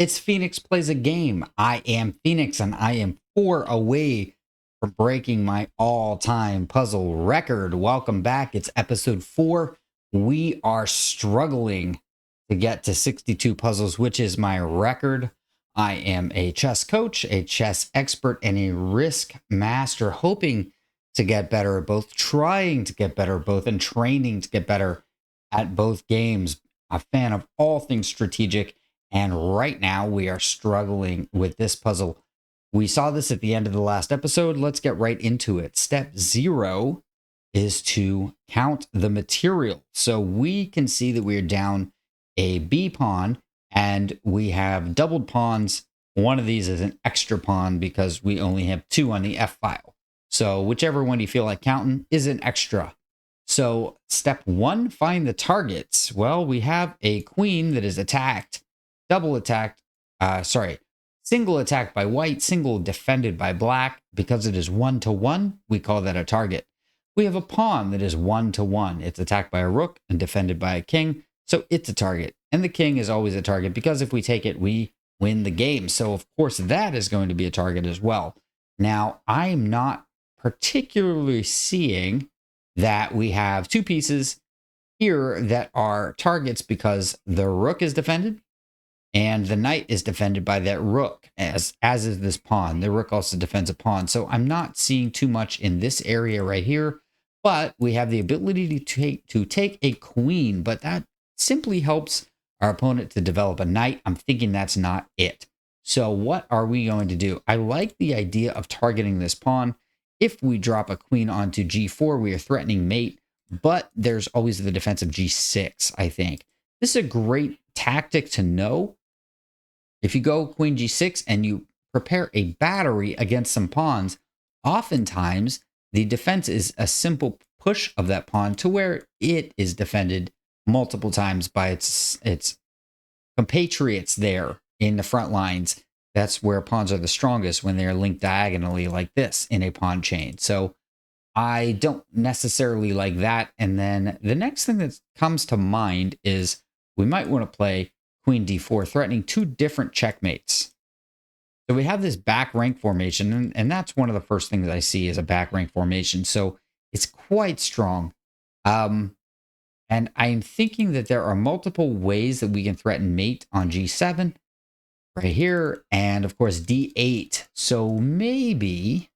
It's Phoenix Plays a Game. I am Phoenix, and I am 4 away from breaking my all-time puzzle record. Welcome back. It's episode 4. We are struggling to get to 62 puzzles, which is my record. I am a chess coach, a chess expert, and a risk master, hoping to get better at both, trying to get better at both, and training to get better at both games. A fan of all things strategic. And right now we are struggling with this puzzle. We saw this at the end of the last episode. Let's get right into it. Step 0 is to count the material. So we can see that we're down a B pawn and we have doubled pawns. One of these is an extra pawn because we only have 2 on the F file. So whichever one you feel like counting is an extra. So step 1, find the targets. Well, we have a queen that is attacked. Single attacked by white, single defended by black. Because it is 1-to-1, we call that a target. We have a pawn that is 1-to-1. It's attacked by a rook and defended by a king, so it's a target. And the king is always a target because if we take it, we win the game. So of course that is going to be a target as well. Now, I'm not particularly seeing that we have 2 pieces here that are targets because the rook is defended and the knight is defended by that rook, as is this pawn. The rook also defends a pawn. So I'm not seeing too much in this area right here, but we have the ability to take a queen, but that simply helps our opponent to develop a knight. I'm thinking that's not it. So what are we going to do? I like the idea of targeting this pawn. If we drop a queen onto g4, we are threatening mate, but there's always the defense of g6, I think. This is a great tactic to know. If you go queen g6 and you prepare a battery against some pawns, oftentimes the defense is a simple push of that pawn to where it is defended multiple times by its compatriots there in the front lines. That's where pawns are the strongest, when they're linked diagonally like this in a pawn chain. So I don't necessarily like that. And then the next thing that comes to mind is we might want to play queen d4, threatening 2 different checkmates. So we have this back rank formation, and that's one of the first things I see is a back rank formation. So it's quite strong. And I'm thinking that there are multiple ways that we can threaten mate on g7 right here, and of course d8. So maybe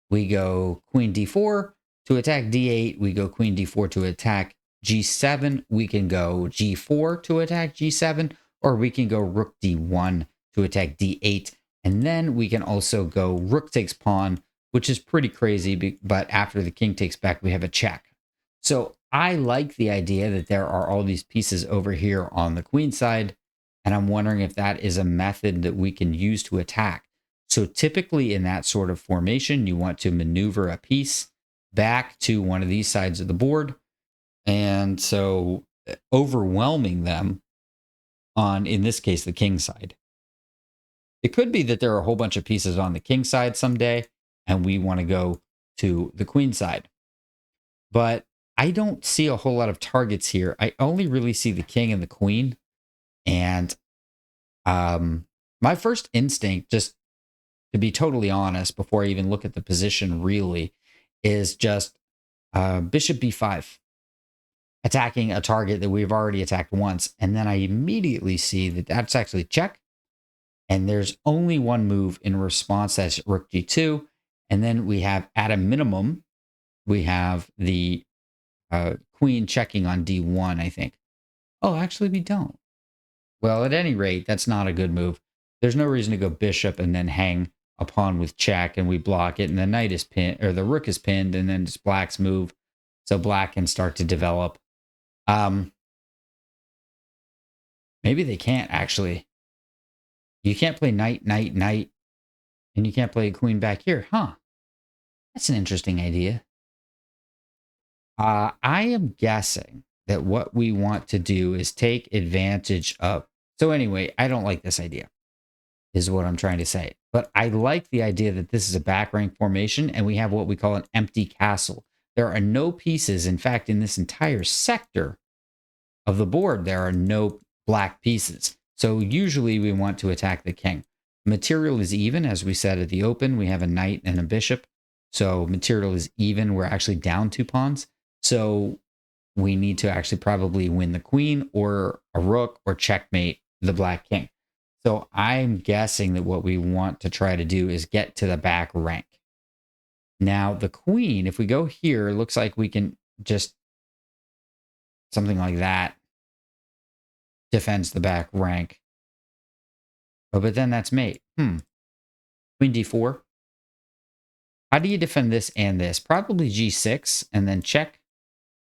we go queen d4 to attack d8. We go queen d4 to attack g7. We can go g4 to attack g7, or we can go rook d1 to attack d8. And then we can also go rook takes pawn, which is pretty crazy, but after the king takes back, we have a check. So I like the idea that there are all these pieces over here on the queen side, and I'm wondering if that is a method that we can use to attack. So typically in that sort of formation, you want to maneuver a piece back to one of these sides of the board. And so overwhelming them on, in this case, the king side. It could be that there are a whole bunch of pieces on the king side someday, and we want to go to the queen side. But I don't see a whole lot of targets here. I only really see the king and the queen. And my first instinct, just to be totally honest, before I even look at the position really, is just bishop b5, attacking a target that we've already attacked once. And then I immediately see that that's actually check. And there's only one move in response, that's rook g2. And then we have, at a minimum, we have the queen checking on d1, I think. Oh, actually we don't. Well, at any rate, that's not a good move. There's no reason to go bishop and then hang a pawn with check and we block it, and the knight is pinned, or the rook is pinned, and then it's black's move. So black can start to develop. Maybe they can't actually. You can't play knight, knight, knight, and you can't play a queen back here, huh? That's an interesting idea. I am guessing that what we want to do is take advantage of. So anyway, I don't like this idea, is what I'm trying to say. But I like the idea that this is a back rank formation, and we have what we call an empty castle. There are no pieces. In fact, in this entire sector of the board, there are no black pieces. So usually we want to attack the king. Material is even, as we said at the open. We have a knight and a bishop. So material is even. We're actually down 2 pawns. So we need to actually probably win the queen or a rook or checkmate the black king. So I'm guessing that what we want to try to do is get to the back rank. Now the queen, if we go here, it looks like we can just something like that defends the back rank. Oh, but then that's mate. Queen d4. How do you defend this and this? Probably g6 and then check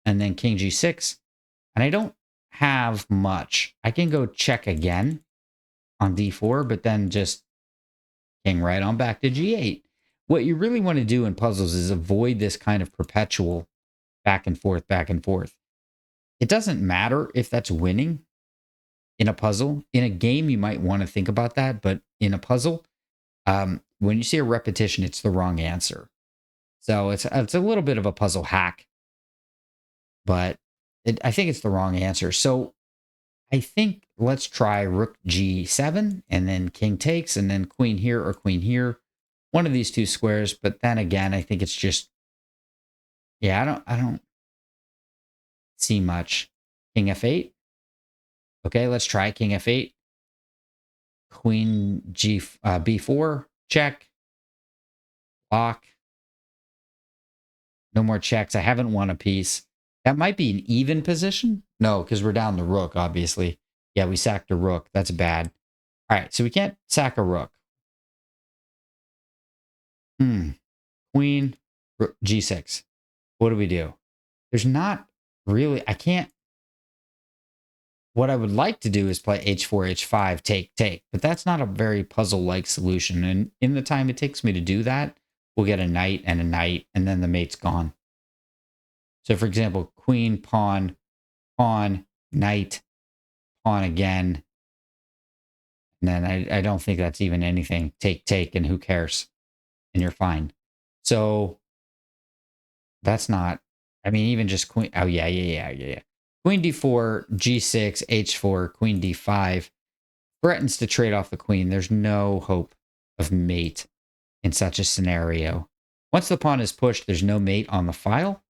and then king g6. And I don't have much. I can go check again on d4, but then just king right on back to g8. What you really want to do in puzzles is avoid this kind of perpetual back and forth, back and forth. It doesn't matter if that's winning in a puzzle. In a game, you might want to think about that, but in a puzzle, when you see a repetition, it's the wrong answer. So it's a little bit of a puzzle hack, but I think it's the wrong answer. So I think let's try rook g7 and then king takes and then queen here or queen here. One of these 2 squares, but then again, I think it's just, yeah, I don't see much. King f8. Okay, let's try king f8. Queen b4, check. Block. No more checks. I haven't won a piece. That might be an even position. No, because we're down the rook, obviously. Yeah, we sacked a rook. That's bad. All right, so we can't sack a rook. Queen, rook, g6. What do we do? There's not really, I can't. What I would like to do is play h4, h5, take, take. But that's not a very puzzle-like solution. And in the time it takes me to do that, we'll get a knight, and then the mate's gone. So for example, queen, pawn, knight, pawn again. And then I don't think that's even anything. Take, take, and who cares? And you're fine. So that's not, I mean, even just queen. Oh, yeah. Queen d4, g6, h4, queen d5 threatens to trade off the queen. There's no hope of mate in such a scenario. Once the pawn is pushed, there's no mate on the file.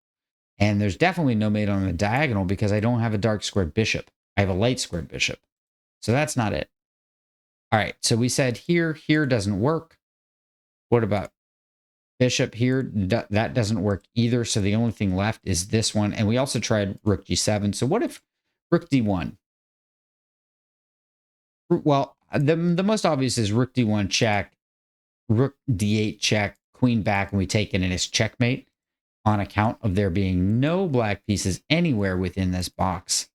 And there's definitely no mate on the diagonal because I don't have a dark squared bishop. I have a light squared bishop. So that's not it. All right, so we said here doesn't work. What about bishop here? That doesn't work either. So the only thing left is this one. And we also tried rook g7. So what if rook d1? Well, the most obvious is rook d1 check, rook d8 check, queen back, and we take it and it's checkmate on account of there being no black pieces anywhere within this box.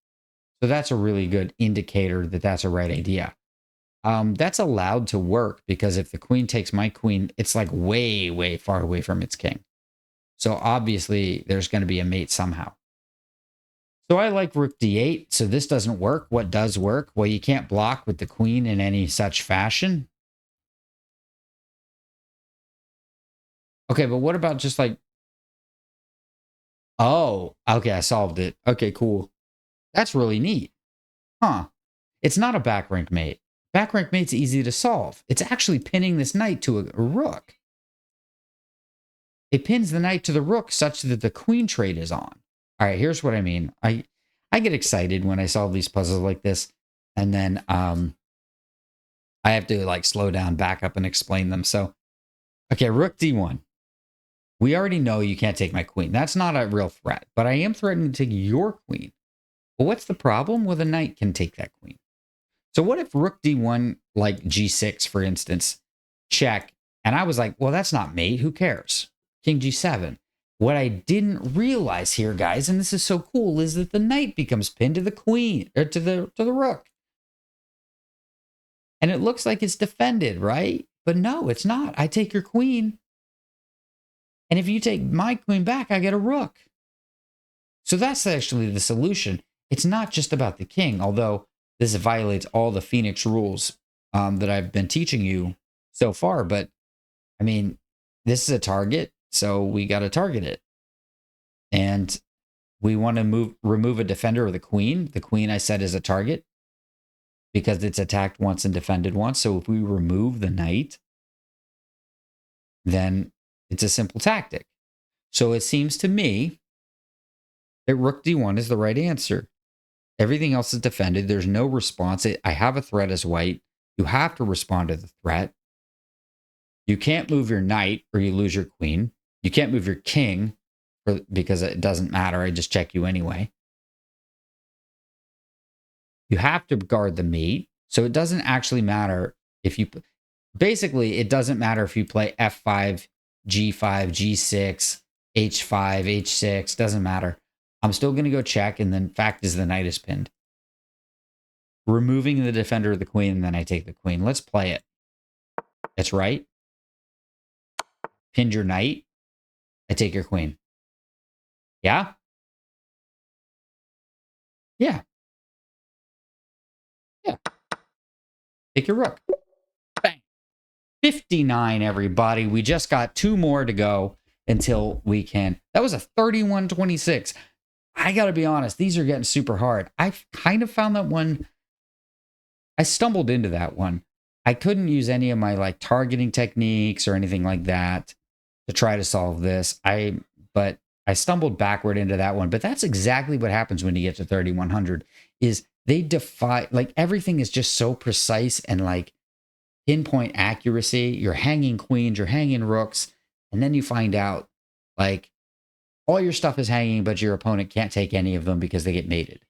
So that's a really good indicator that that's a right idea. That's allowed to work because if the queen takes my queen, it's like way, way far away from its king. So obviously there's going to be a mate somehow. So I like rook d8. So this doesn't work. What does work? Well, you can't block with the queen in any such fashion. Okay, but what about just like, oh, okay, I solved it. Okay, cool. That's really neat. Huh. It's not a back rank mate. Back rank mate's easy to solve. It's actually pinning this knight to a rook. It pins the knight to the rook such that the queen trade is on. All right, here's what I mean. I get excited when I solve these puzzles like this, and then I have to like slow down, back up, and explain them. So, okay, rook d1. We already know you can't take my queen. That's not a real threat, but I am threatening to take your queen. Well, what's the problem? Well, the knight can take that queen. So what if rook d1, like g6, for instance, check, and I was like, well, that's not mate. Who cares? King g7. What I didn't realize here, guys, and this is so cool, is that the knight becomes pinned to the queen, or to the rook. And it looks like it's defended, right? But no, it's not. I take your queen. And if you take my queen back, I get a rook. So that's actually the solution. It's not just about the king, although this violates all the Phoenix rules that I've been teaching you so far. But I mean, this is a target, so we got to target it. And we want to remove a defender of the queen. The queen, I said, is a target. because it's attacked once and defended once. So if we remove the knight, then it's a simple tactic. So it seems to me that rook d1 is the right answer. Everything else is defended. There's no response. I have a threat as white. You have to respond to the threat. You can't move your knight or you lose your queen. You can't move your king because it doesn't matter. I just check you anyway. You have to guard the mate. So it doesn't actually matter if you... Basically, it doesn't matter if you play f5, g5, g6, h5, h6. Doesn't matter. I'm still going to go check, and then fact is the knight is pinned. Removing the defender of the queen, and then I take the queen. Let's play it. That's right. Pinned your knight. I take your queen. Yeah? Yeah. Yeah. Take your rook. Bang. 59, everybody. We just got 2 more to go until we can. That was a 31-26. I got to be honest. These are getting super hard. I kind of found that one. I stumbled into that one. I couldn't use any of my like targeting techniques or anything like that to try to solve this. But I stumbled backward into that one. But that's exactly what happens when you get to 3100 is they defy, like everything is just so precise and like pinpoint accuracy. You're hanging queens, you're hanging rooks, and then you find out like all your stuff is hanging, but your opponent can't take any of them because they get mated.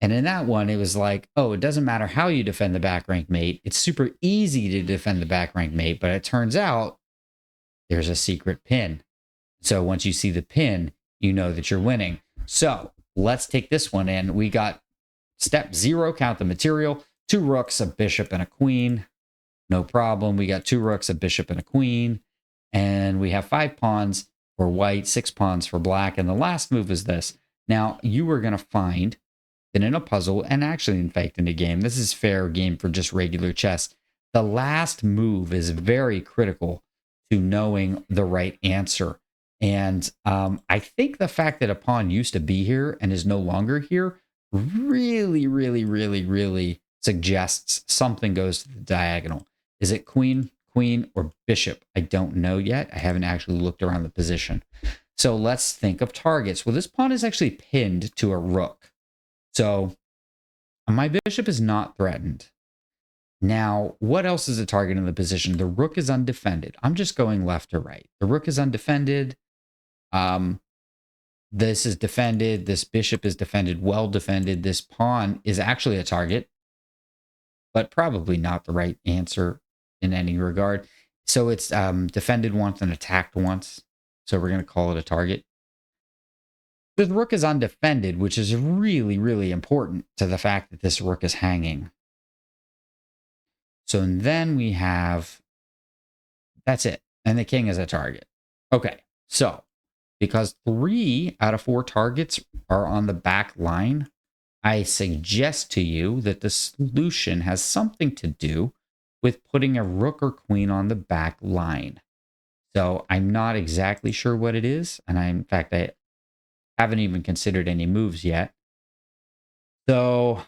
And in that one, it was like, oh, it doesn't matter how you defend the back rank mate. It's super easy to defend the back rank mate, but it turns out there's a secret pin. So once you see the pin, you know that you're winning. So let's take this one in. We got step 0, count the material, 2 rooks, a bishop, and a queen. No problem. We got 2 rooks, a bishop, and a queen. And we have 5 pawns for white, 6 pawns for black. And the last move is this. Now, you are going to find that in a puzzle, and actually, in fact, in a game, this is fair game for just regular chess, the last move is very critical to knowing the right answer. And I think the fact that a pawn used to be here and is no longer here really, really, really, really suggests something goes to the diagonal. Is it queen, queen, or bishop? I don't know yet. I haven't actually looked around the position. So let's think of targets. Well, this pawn is actually pinned to a rook. So my bishop is not threatened. Now, what else is a target in the position? The rook is undefended. I'm just going left to right. The rook is undefended. This is defended. This bishop is defended, well defended. This pawn is actually a target, but probably not the right answer in any regard. So it's defended once and attacked once. So we're going to call it a target. The rook is undefended, which is really, really important to the fact that this rook is hanging. So then we have, that's it. And the king is a target. Okay, so because 3 out of 4 targets are on the back line, I suggest to you that the solution has something to do with putting a rook or queen on the back line. So I'm not exactly sure what it is. And in fact, I haven't even considered any moves yet. So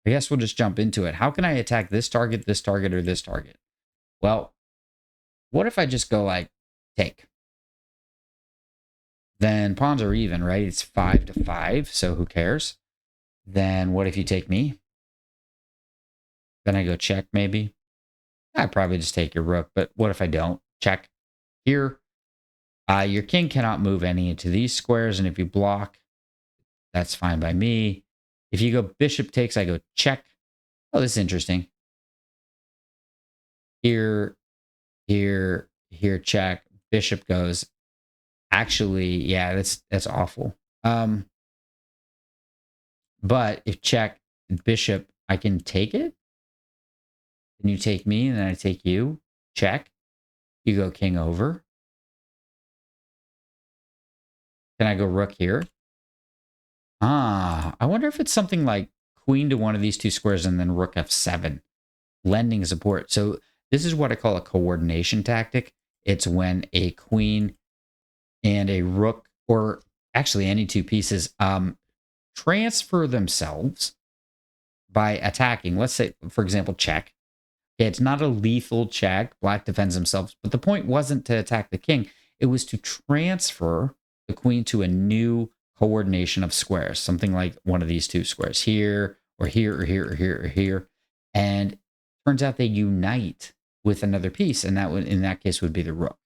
I guess we'll just jump into it. How can I attack this target, or this target? Well, what if I just go like take? Then pawns are even, right? It's 5-5, so who cares? Then what if you take me? Then I go check maybe. I'd probably just take your rook, but what if I don't? Check. Here, your king cannot move any into these squares, and if you block, that's fine by me. If you go bishop takes, I go check. Oh, this is interesting. Here, here, here, check. Bishop goes. Actually, yeah, that's awful. But if check bishop, I can take it. Then you take me, and then I take you. Check. You go king over. Can I go rook here? I wonder if it's something like queen to one of these 2 squares and then rook f7, lending support. So this is what I call a coordination tactic. It's when a queen and a rook, or actually any 2 pieces, transfer themselves, by attacking. Let's say, for example, check. Okay, it's not a lethal check. Black defends themselves, but the point wasn't to attack the king. It was to transfer the queen to a new coordination of squares, something like one of these two squares here, or here, or here, or here, or here. And turns out they unite with another piece, and that would, in that case, would be the rook.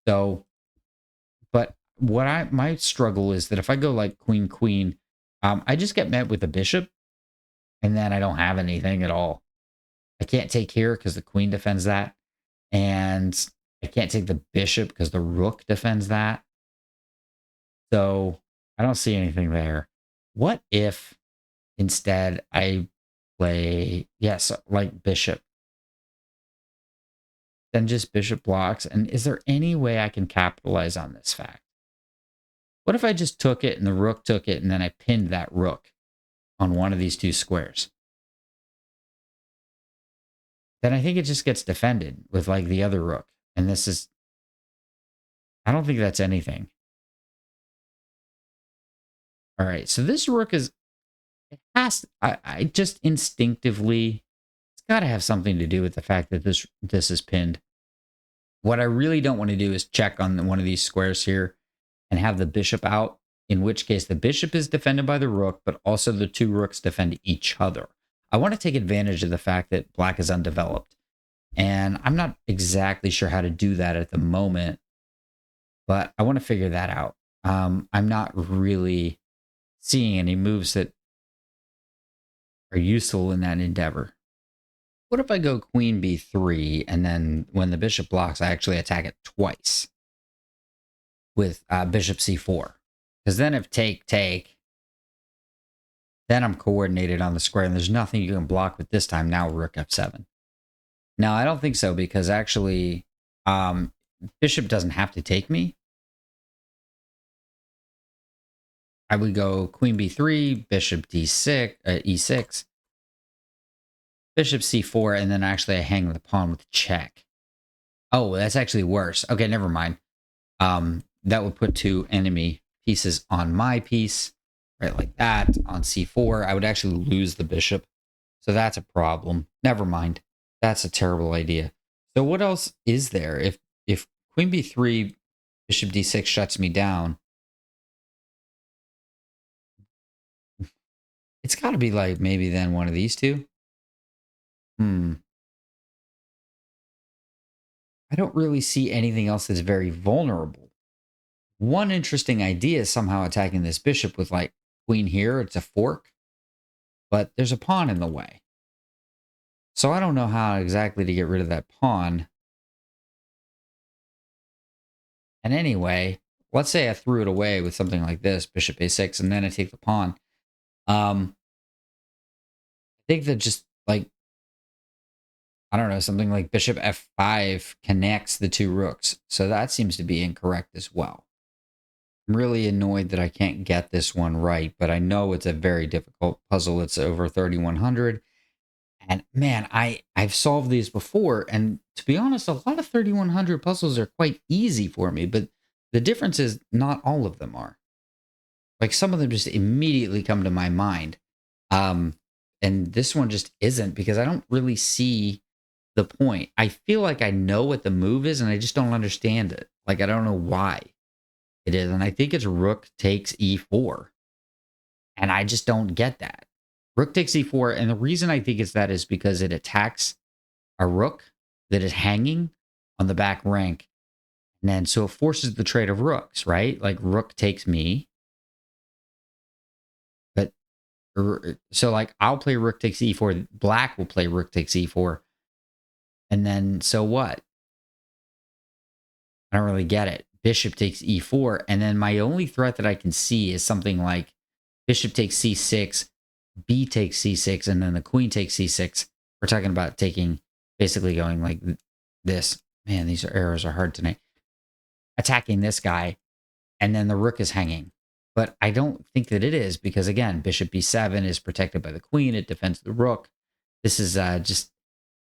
So, but my struggle is that if I go like queen, queen, I just get met with a bishop, and then I don't have anything at all. I can't take here because the queen defends that. And I can't take the bishop because the rook defends that. So I don't see anything there. What if instead I play, yes, like bishop? Then just bishop blocks. And is there any way I can capitalize on this fact? What if I just took it and the rook took it and then I pinned that rook on one of these two squares? Then I think it just gets defended with like the other rook. And this is, I don't think that's anything. All right, so this rook is, it has, I just instinctively, it's got to have something to do with the fact that this is pinned. What I really don't want to do is check on one of these squares here and have the bishop out, in which case the bishop is defended by the rook, but also the two rooks defend each other. I want to take advantage of the fact that black is undeveloped. And I'm not exactly sure how to do that at the moment, but I want to figure that out. I'm not really seeing any moves that are useful in that endeavor. What if I go queen b3, and then when the bishop blocks, I actually attack it twice with bishop c4? Because then if take, then I'm coordinated on the square, and there's nothing you can block with this time. Now rook f7. Now, I don't think so, because actually bishop doesn't have to take me. I would go queen b3, bishop d6, e6, bishop c4, and then actually I hang the pawn with check. Oh, that's actually worse. Okay, never mind. That would put two enemy pieces on my piece, right, like that, on c4. I would actually lose the bishop, so that's a problem. Never mind. That's a terrible idea. So what else is there? If queen b3, bishop d6 shuts me down, it's got to be like maybe then one of these two. I don't really see anything else that's very vulnerable. One interesting idea is somehow attacking this bishop with like queen here. It's a fork, but there's a pawn in the way. So I don't know how exactly to get rid of that pawn. And anyway, let's say I threw it away with something like this, bishop a6, and then I take the pawn. I think that just like, I don't know, something like bishop f5 connects the two rooks. So that seems to be incorrect as well. I'm really annoyed that I can't get this one right, but I know it's a very difficult puzzle. It's over 3,100. And man, I've solved these before. And to be honest, a lot of 3,100 puzzles are quite easy for me, but the difference is not all of them are. Like some of them just immediately come to my mind. And this one just isn't, because I don't really see the point. I feel like I know what the move is and I just don't understand it. Like I don't know why it is. And I think it's rook takes e4. And I just don't get that. Rook takes e4. And the reason I think it's that is because it attacks a rook that is hanging on the back rank. And then so it forces the trade of rooks, right? Like rook takes me. But so like I'll play rook takes e4. Black will play rook takes e4. And then so what? I don't really get it. Bishop takes e4. And then my only threat that I can see is something like bishop takes c6, b takes c6, and then the queen takes c6. We're talking about taking, basically going like this. Man, these arrows are hard tonight. Attacking this guy, and then the rook is hanging. But I don't think that it is, because again, bishop b7 is protected by the queen. It defends the rook. This is just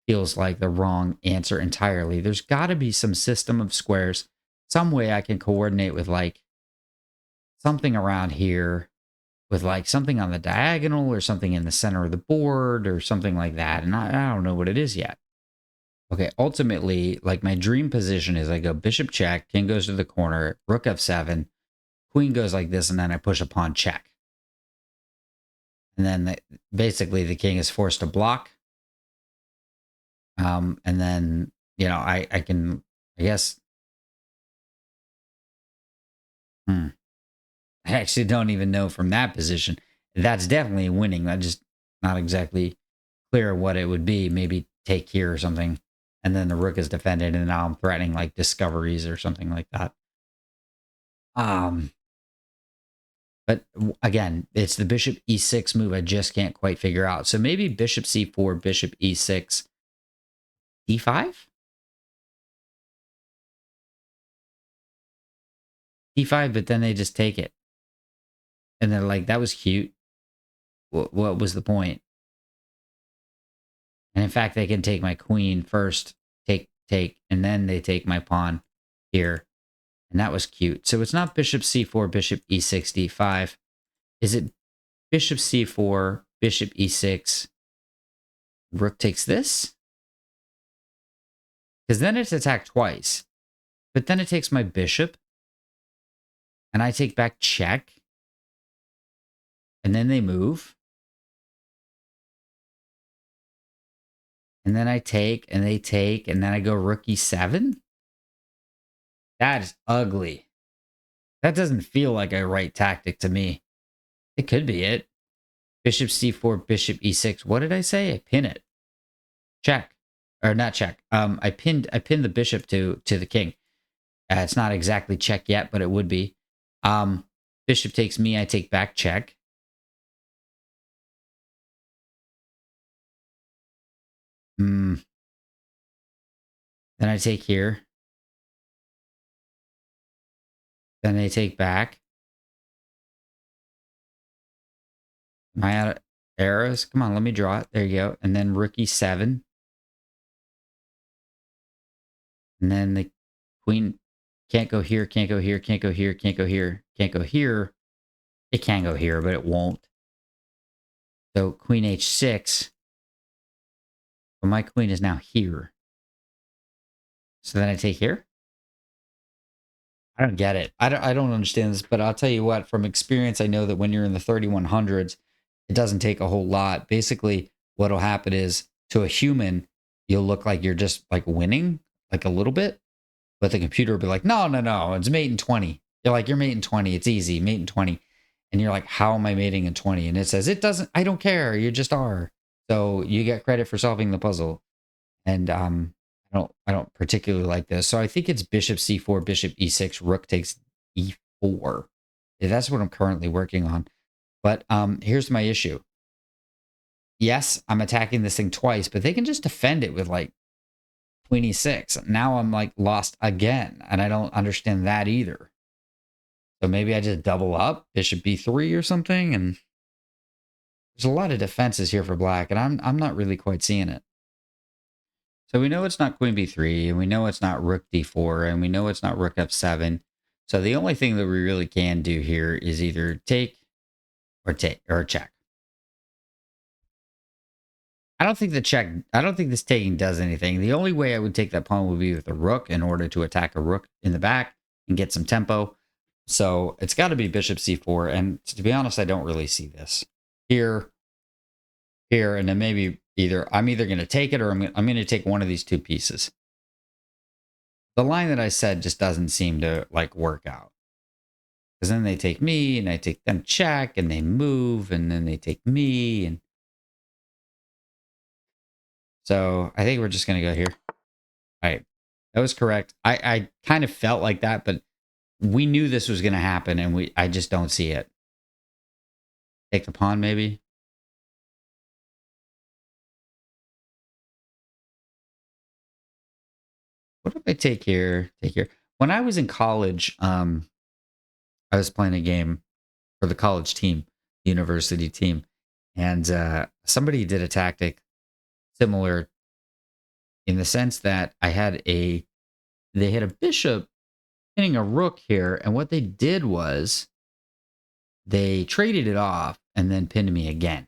feels like the wrong answer entirely. There's got to be some system of squares, some way I can coordinate with like something around here with like something on the diagonal or something in the center of the board or something like that. And I don't know what it is yet. Okay, ultimately, like my dream position is I go bishop check, king goes to the corner, rook f7, queen goes like this, and then I push a pawn check. And then basically the king is forced to block. And then, I can, I guess, I actually don't even know from that position. That's definitely winning. I'm just not exactly clear what it would be. Maybe take here or something. And then the rook is defended, and now I'm threatening like discoveries or something like that. But again, it's the bishop e6 move I just can't quite figure out. So maybe bishop c4, bishop e6, d5? d5, but then they just take it. And they're like, that was cute. What was the point? And in fact, they can take my queen first, take, and then they take my pawn here. And that was cute. So it's not bishop c4, bishop e6, d5. Is it bishop c4, bishop e6, rook takes this? Because then it's attacked twice. But then it takes my bishop. And I take back check. And then they move. And then I take, and they take, and then I go rook e7? That is ugly. That doesn't feel like a right tactic to me. It could be it. Bishop c4, bishop e6. What did I say? I pin it. Check. Or not check. I pinned the bishop to the king. It's not exactly check yet, but it would be. Bishop takes me, I take back check. Then I take here. Then they take back. Am I out of arrows? Come on, let me draw it. There you go. And then rook e7. And then the queen can't go here, can't go here, can't go here, can't go here, can't go here. It can go here, but it won't. So queen h6. But my queen is now here. So then I take here? I don't get it. I don't understand this, but I'll tell you what, from experience, I know that when you're in the 3100s, it doesn't take a whole lot. Basically, what'll happen is to a human, you'll look like you're just like winning, like a little bit, but the computer will be like, no, it's mate in 20. You're like, you're mate in 20. It's easy, mate in 20. And you're like, how am I mating in 20? And it says, it doesn't, I don't care. You just are. So you get credit for solving the puzzle. And I don't particularly like this. So I think it's bishop c4, bishop e6, rook takes e4. Yeah, that's what I'm currently working on. But here's my issue. Yes, I'm attacking this thing twice, but they can just defend it with like queen e6. Now I'm like lost again, and I don't understand that either. So maybe I just double up, bishop b3 or something, and there's a lot of defenses here for black, and I'm not really quite seeing it. So we know it's not queen b3, and we know it's not rook d4, and we know it's not rook f7. So the only thing that we really can do here is either take or check. I don't think this taking does anything. The only way I would take that pawn would be with a rook in order to attack a rook in the back and get some tempo. So it's got to be bishop c4. And to be honest, I don't really see this. Here, and then maybe I'm either going to take it or I'm going to take one of these two pieces. The line that I said just doesn't seem to like work out. Because then they take me and I take them check and they move and then they take me. And so I think we're just going to go here. All right. That was correct. I kind of felt like that, but we knew this was going to happen and I just don't see it. Take the pawn maybe. What if I take here? Take here. When I was in college, I was playing a game for the college team, university team, and somebody did a tactic similar in the sense that they had a bishop hitting a rook here, and what they did was they traded it off and then pinned me again.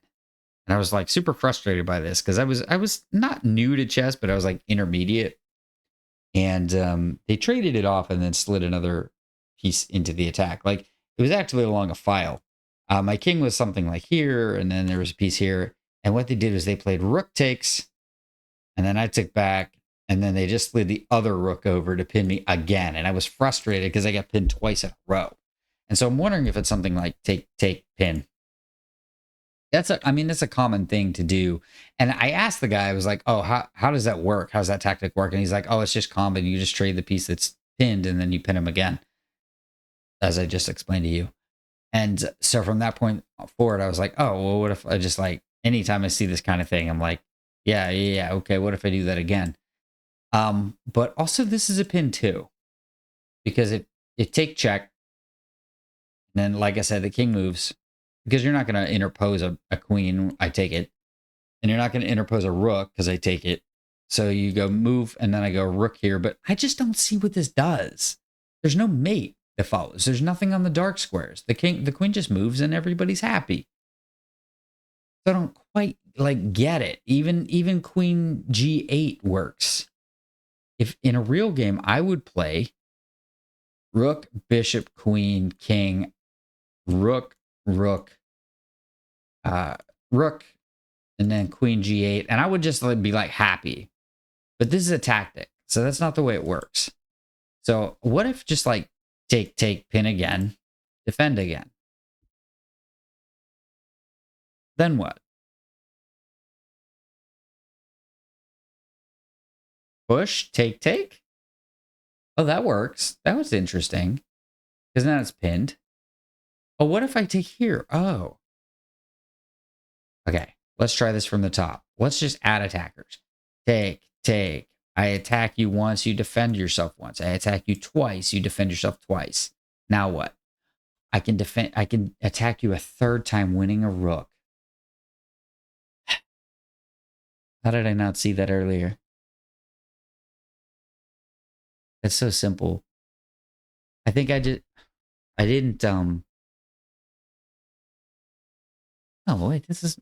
And I was like super frustrated by this because I was not new to chess, but I was like intermediate. And they traded it off and then slid another piece into the attack. Like it was actually along a file. My king was something like here, and then there was a piece here. And what they did was they played rook takes, and then I took back, and then they just slid the other rook over to pin me again. And I was frustrated because I got pinned twice in a row. And so I'm wondering if it's something like take, pin. That's a common thing to do. And I asked the guy, I was like, oh, how does that work? How's that tactic work? And he's like, oh, it's just common. You just trade the piece that's pinned and then you pin him again, as I just explained to you. And so from that point forward, I was like, oh, well, what if I just like, anytime I see this kind of thing, I'm like, yeah, okay, what if I do that again? But also this is a pin too, because it take check. And then, like I said, the king moves. Because you're not going to interpose a queen, I take it. And you're not going to interpose a rook because I take it. So you go move, and then I go rook here. But I just don't see what this does. There's no mate that follows. There's nothing on the dark squares. The queen just moves, and everybody's happy. So I don't quite like get it. Even queen g8 works. If in a real game, I would play rook, bishop, queen, king, rook, rook, rook, and then queen g8, and I would just be like happy. But this is a tactic, so that's not the way it works. So what if just like take, pin again, defend again? Then what? Push, take. Oh, that works. That was interesting, because now it's pinned. Oh, what if I take here? Oh. Okay, let's try this from the top. Let's just add attackers. Take. I attack you once, you defend yourself once. I attack you twice, you defend yourself twice. Now what? I can attack you a third time, winning a rook. How did I not see that earlier? That's so simple. I think I didn't, oh wait, this is,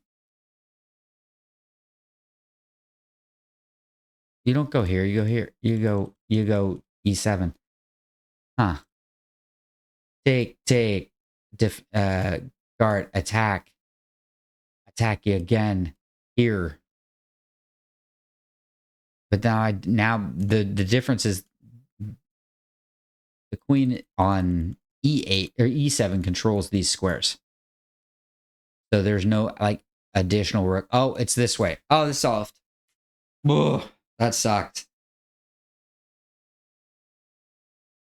you don't go here, you go here. You go E7. Huh. Take, guard, attack you again here. But now the difference is the queen on E8 or E7 controls these squares. So there's no like additional rook. Oh, it's this way. Oh, this solved. Ugh, that sucked.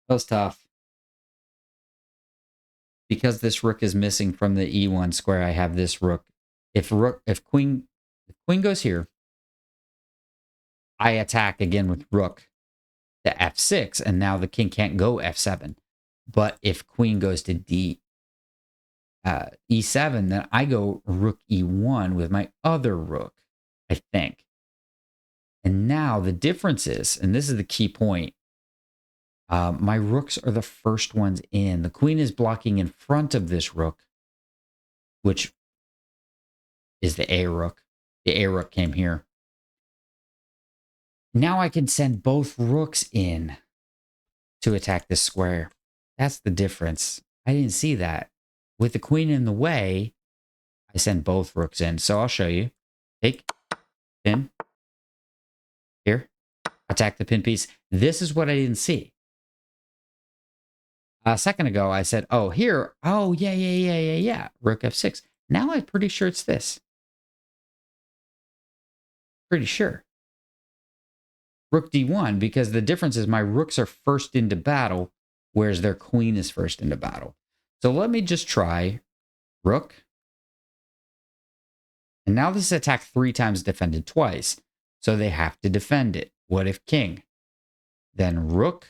That was tough. Because this rook is missing from the E1 square, I have this rook. If queen goes here, I attack again with rook to F6, and now the king can't go F7. But if queen goes to E7, then I go rook E1 with my other rook, I think. And now the difference is, and this is the key point, my rooks are the first ones in. The queen is blocking in front of this rook, which is the A rook. The A rook came here. Now I can send both rooks in to attack this square. That's the difference. I didn't see that. With the queen in the way, I send both rooks in. So I'll show you. Take, pin. Here. Attack the pin piece. This is what I didn't see. A second ago, I said, oh, here. Oh, yeah. Rook F6. Now I'm pretty sure it's this. Pretty sure. Rook D1, because the difference is my rooks are first into battle, whereas their queen is first into battle. So let me just try rook. And now this attack 3 times, defended twice. So they have to defend it. What if king? Then rook,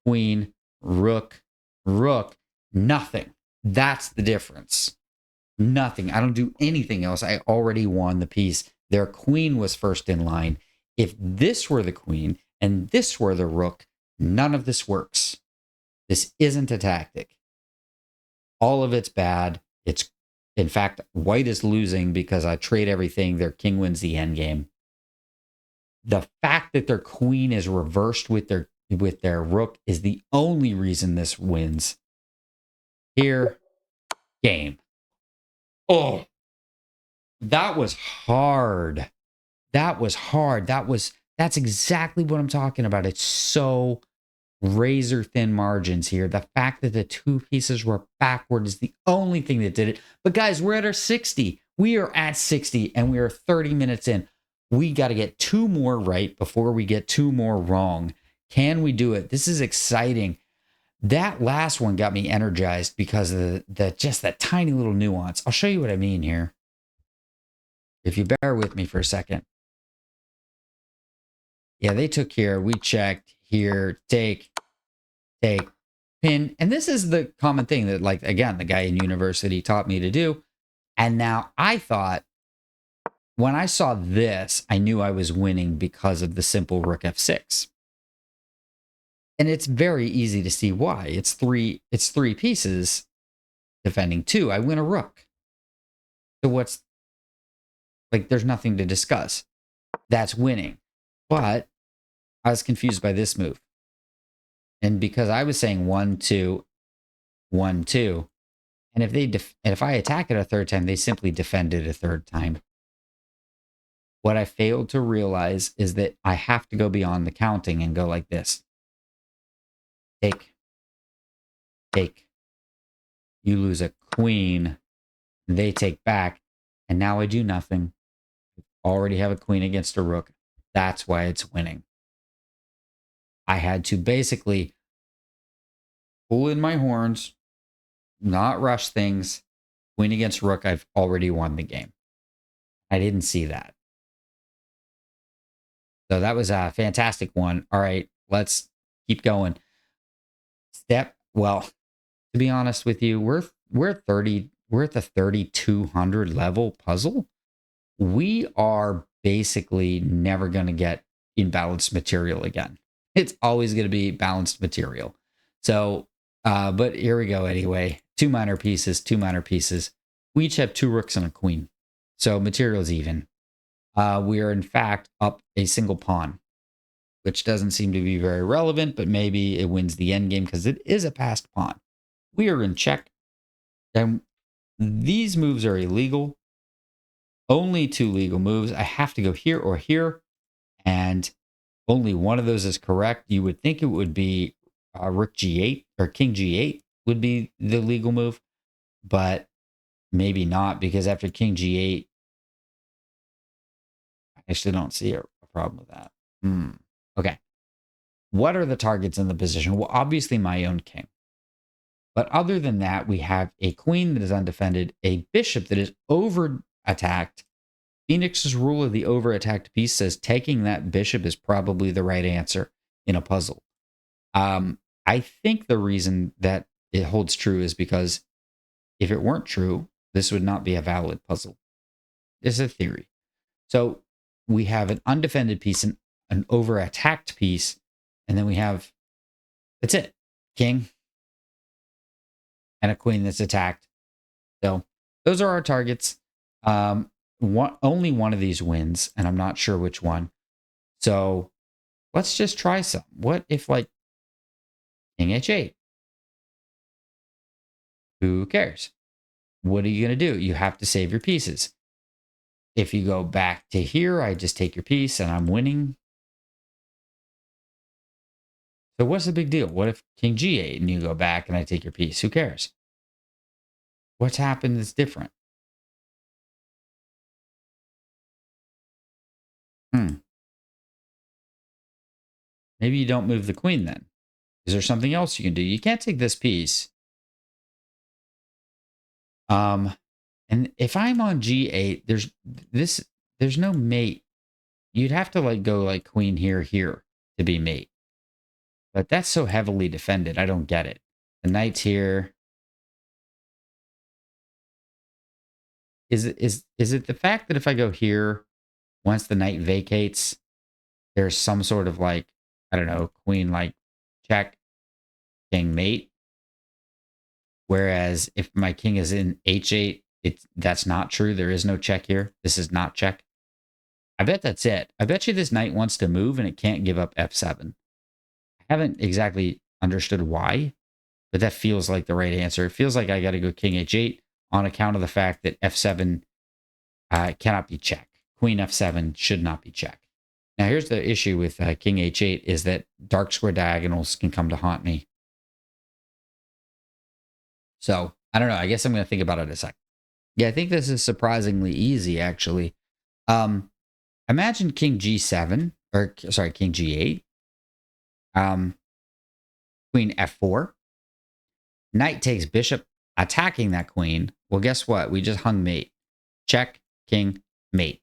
queen, rook, rook, nothing. That's the difference. Nothing. I don't do anything else. I already won the piece. Their queen was first in line. If this were the queen and this were the rook, none of this works. This isn't a tactic. All of it's bad. It's, in fact, white is losing because I trade everything. Their king wins the endgame. The fact that their queen is reversed with their rook is the only reason this wins. Here, game. Oh, that was hard. That was hard. That's exactly what I'm talking about. It's so razor thin margins here. The fact that the two pieces were backward is the only thing that did it. But guys, we're at our 60. We are at 60 and we are 30 minutes in. We got to get two more right before we get two more wrong. Can we do it? This is exciting. That last one got me energized because of the just that tiny little nuance. I'll show you what I mean here. If you bear with me for a second. Yeah, they took here. We checked here. Take, pin. And this is the common thing that, like, again, the guy in university taught me to do. And now I thought, when I saw this, I knew I was winning because of the simple rook f6. And it's very easy to see why. It's three pieces defending two. I win a rook. So what's, like, there's nothing to discuss. That's winning. But I was confused by this move. And because I was saying 1, 2, 1, 2, and if I attack it a third time, they simply defend it a third time. What I failed to realize is that I have to go beyond the counting and go like this. Take. You lose a queen. They take back. And now I do nothing. I already have a queen against a rook. That's why it's winning. I had to basically pull in my horns, not rush things. Queen against rook, I've already won the game. I didn't see that. So that was a fantastic one. All right, let's keep going. Well, to be honest with you, we're at the 3200 level puzzle. We are basically never going to get imbalanced material again. It's always going to be balanced material. So, but here we go anyway. Two minor pieces. We each have two rooks and a queen. So material is even. We are in fact up a single pawn, which doesn't seem to be very relevant, but maybe it wins the endgame because it is a passed pawn. We are in check. And these moves are illegal. Only two legal moves. I have to go here or here. And only one of those is correct. You would think it would be rook g8 or king g8 would be the legal move, but maybe not, because after king g8, I actually don't see a problem with that. Okay. What are the targets in the position? Well, obviously my own king. But other than that, we have a queen that is undefended, a bishop that is over attacked. Phoenix's rule of the over attacked piece says taking that bishop is probably the right answer in a puzzle. I think the reason that it holds true is because if it weren't true, this would not be a valid puzzle. This is a theory. So we have an undefended piece, an over attacked piece, and then we have, that's it, king and a queen that's attacked. So those are our targets. Only one of these wins, and I'm not sure which one. So let's just try some. What if, like, king h8? Who cares? What are you going to do? You have to save your pieces. If you go back to here, I just take your piece and I'm winning. So what's the big deal? What if king g8 and you go back and I take your piece? Who cares? What's happened that's different? Maybe you don't move the queen then. Is there something else you can do? You can't take this piece. And if I'm on g8, there's no mate. You'd have to like go like queen here to be mate. But that's so heavily defended. I don't get it. The knight's here. Is it the fact that if I go here, once the knight vacates, there's some sort of like, I don't know, queen like check, king mate? Whereas if my king is in h8, that's not true. There is no check here. This is not check. I bet that's it. I bet you this knight wants to move and it can't give up f7. I haven't exactly understood why, but that feels like the right answer. It feels like I got to go king h8 on account of the fact that f7 cannot be check. Queen f7 should not be check. Now, here's the issue with king h8 is that dark square diagonals can come to haunt me. So, I don't know. I guess I'm going to think about it a sec. Yeah, I think this is surprisingly easy, actually. Imagine king g7, or sorry, king g8. Queen f4. Knight takes bishop, attacking that queen. Well, guess what? We just hung mate. Check, king, mate.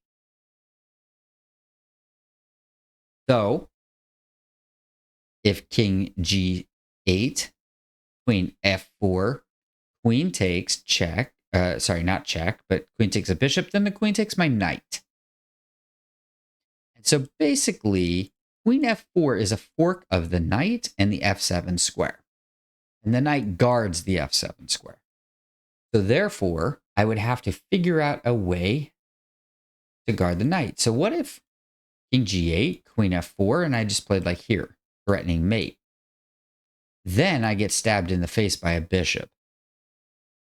So, if king g8, queen f4, queen takes check. Sorry, not check, but queen takes a bishop, then the queen takes my knight. And so basically, queen f4 is a fork of the knight and the f7 square. And the knight guards the f7 square. So therefore, I would have to figure out a way to guard the knight. So what if king g8, queen f4, and I just played like here, threatening mate? Then I get stabbed in the face by a bishop.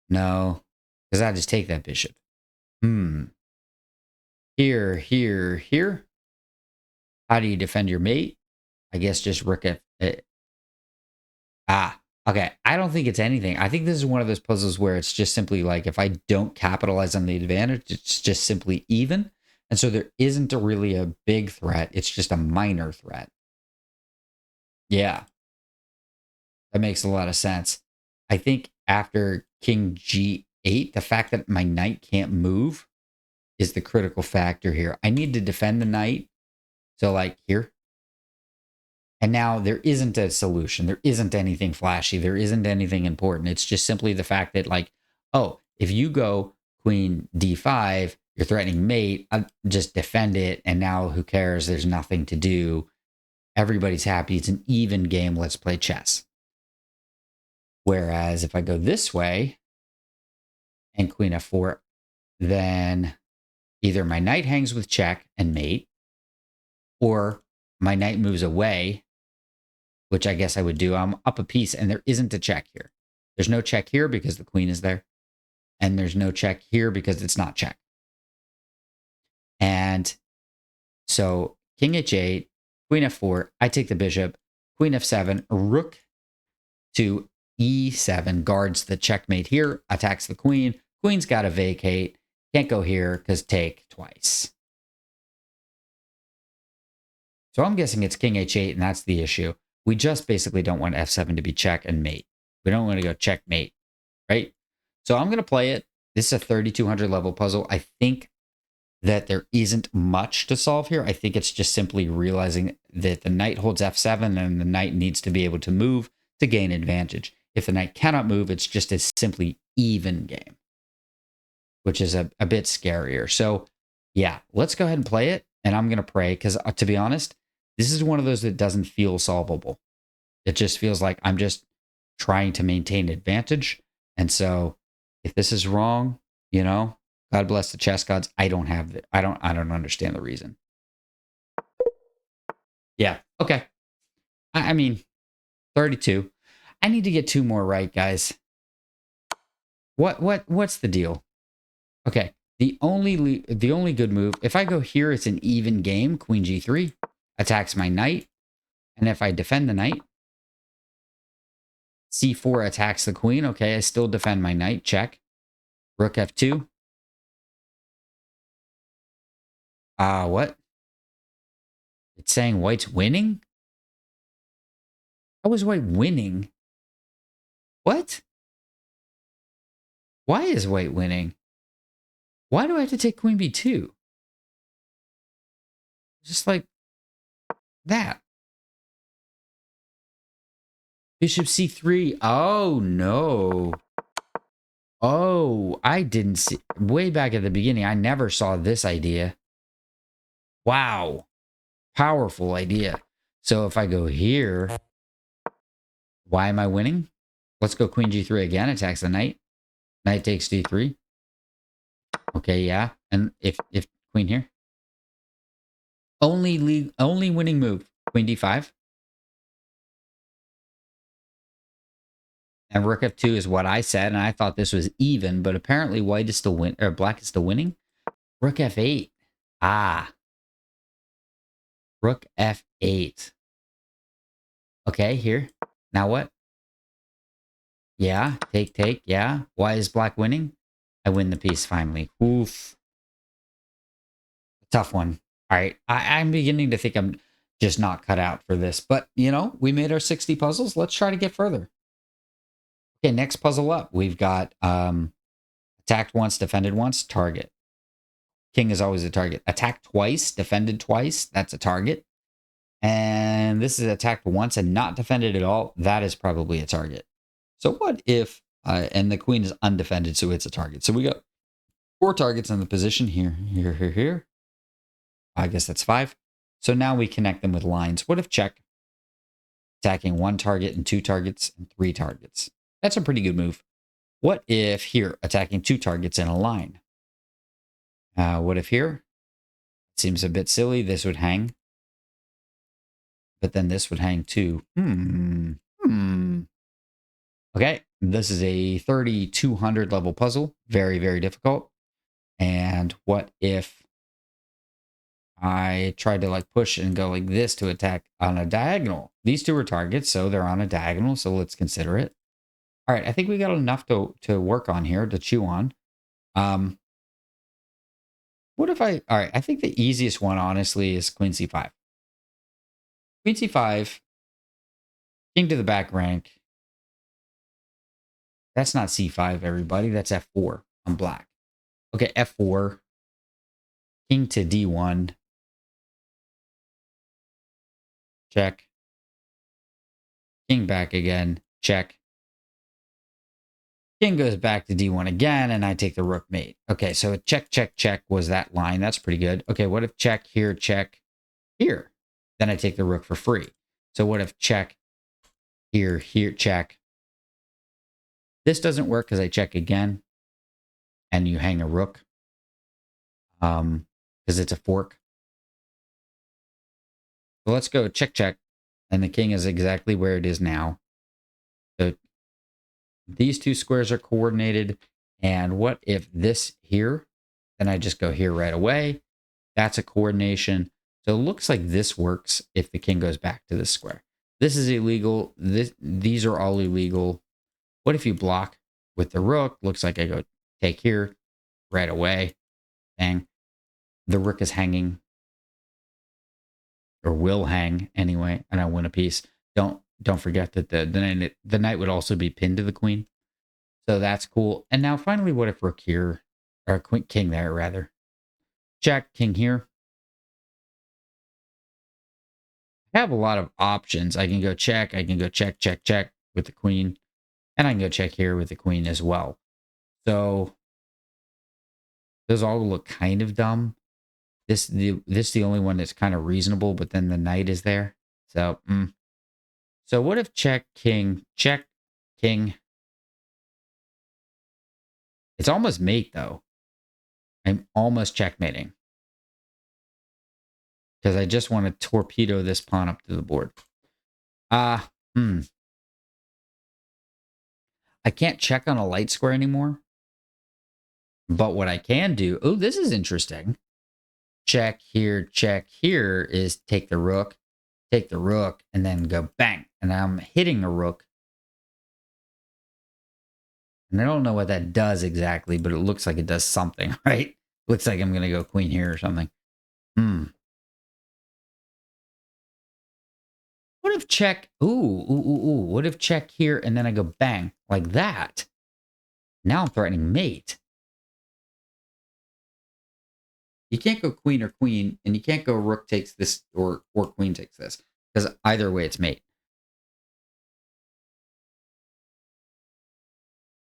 No, because I just take that bishop. Here, here, here. How do you defend your mate? I guess just rook f. Okay. I don't think it's anything. I think this is one of those puzzles where it's just simply like if I don't capitalize on the advantage, it's just simply even. And so there isn't really a big threat. It's just a minor threat. Yeah. That makes a lot of sense. I think after king g8, the fact that my knight can't move is the critical factor here. I need to defend the knight. So like here. And now there isn't a solution. There isn't anything flashy. There isn't anything important. It's just simply the fact that like, oh, if you go queen d5, you're threatening mate, I'll just defend it. And now who cares? There's nothing to do. Everybody's happy. It's an even game. Let's play chess. Whereas if I go this way and queen f4, then either my knight hangs with check and mate, or my knight moves away, which I guess I would do. I'm up a piece and there isn't a check here. There's no check here because the queen is there. And there's no check here because it's not check. And so king h8, queen f4, I take the bishop, queen f7, rook to e7 guards the checkmate here, attacks the queen. Queen's got to vacate. Can't go here because take twice. So I'm guessing it's king h8 and that's the issue. We just basically don't want f7 to be check and mate. We don't want to go checkmate, right? So I'm going to play it. This is a 3200 level puzzle. I think that there isn't much to solve here. I think it's just simply realizing that the knight holds f7 and the knight needs to be able to move to gain advantage. If the knight cannot move, it's just a simply even game, which is a bit scarier. So yeah, let's go ahead and play it. And I'm going to pray because to be honest, this is one of those that doesn't feel solvable. It just feels like I'm just trying to maintain advantage. And so if this is wrong, you know, God bless the chess gods. I don't have the, I don't understand the reason. Yeah. Okay. I mean, 32. I need to get 2 more right, guys. What's the deal? Okay. The only good move, if I go here, it's an even game. Queen g3 attacks my knight. And if I defend the knight, c4 attacks the queen. Okay, I still defend my knight. Check. Rook f2. What? It's saying white's winning? How is white winning? What? Why is white winning? Why do I have to take queen b2? Just like that. Bishop c3. Oh, no. Oh, I didn't see. Way back at the beginning, I never saw this idea. Wow. Powerful idea. So if I go here, why am I winning? Let's go queen g3 again. Attacks the knight. Knight takes d3. Okay, yeah. And if queen here. Only winning move. Queen d5. And rook f2 is what I said, and I thought this was even, but apparently white is still black is still winning. Rook f8. Ah. Rook f8. Okay, here. Now what? Yeah, take. Yeah. Why is black winning? I win the piece finally. Oof. Tough one. All right. I'm beginning to think I'm just not cut out for this. But, you know, we made our 60 puzzles. Let's try to get further. Okay, next puzzle up. We've got attacked once, defended once, target. King is always a target. Attacked twice, defended twice. That's a target. And this is attacked once and not defended at all. That is probably a target. So what if, and the queen is undefended, so it's a target. So we got 4 targets in the position here, here. I guess that's 5. So now we connect them with lines. What if check? Attacking 1 target and 2 targets and 3 targets. That's a pretty good move. What if here, attacking 2 targets in a line? What if here? Seems a bit silly. This would hang. But then this would hang too. Okay, this is a 3200 level puzzle. Very, very difficult. And what if I tried to like push and go like this to attack on a diagonal? These 2 are targets, so they're on a diagonal, so let's consider it. All right, I think we got enough to work on here, to chew on. What if all right, I think the easiest one, honestly, is queen c5. Queen c5, king to the back rank. That's not c5, everybody. That's f4 on black. Okay, f4. King to d1. Check. King back again. Check. King goes back to d1 again, and I take the rook mate. Okay, so check, check, check was that line. That's pretty good. Okay, what if check here, check here? Then I take the rook for free. So what if check here, check? This doesn't work because I check again, and you hang a rook. Because it's a fork. So let's go check, check. And the king is exactly where it is now. So these 2 squares are coordinated. And what if this here? Then I just go here right away. That's a coordination. So it looks like this works if the king goes back to this square. This is illegal. These are all illegal. What if you block with the rook? Looks like I go take here right away. Bang. The rook is hanging. Or will hang anyway, and I win a piece. Don't forget that the knight would also be pinned to the queen. So that's cool. And now finally, what if rook here, or king there rather? Check, king here. I have a lot of options. I can go check, I can go check, check, check with the queen, and I can go check here with the queen as well. So those all look kind of dumb. This the only one that's kind of reasonable, but then the knight is there. So So what if check, king, king? It's almost mate, though. I'm almost checkmating. Because I just want to torpedo this pawn up to the board. I can't check on a light square anymore. But what I can do... Oh, this is interesting. Check here, is take the rook, and then go bang. And I'm hitting a rook. And I don't know what that does exactly, but it looks like it does something, right? Looks like I'm going to go queen here or something. What if check? Ooh. What if check here and then I go bang like that? Now I'm threatening mate. You can't go queen or queen, and you can't go rook takes this or queen takes this, because either way it's mate.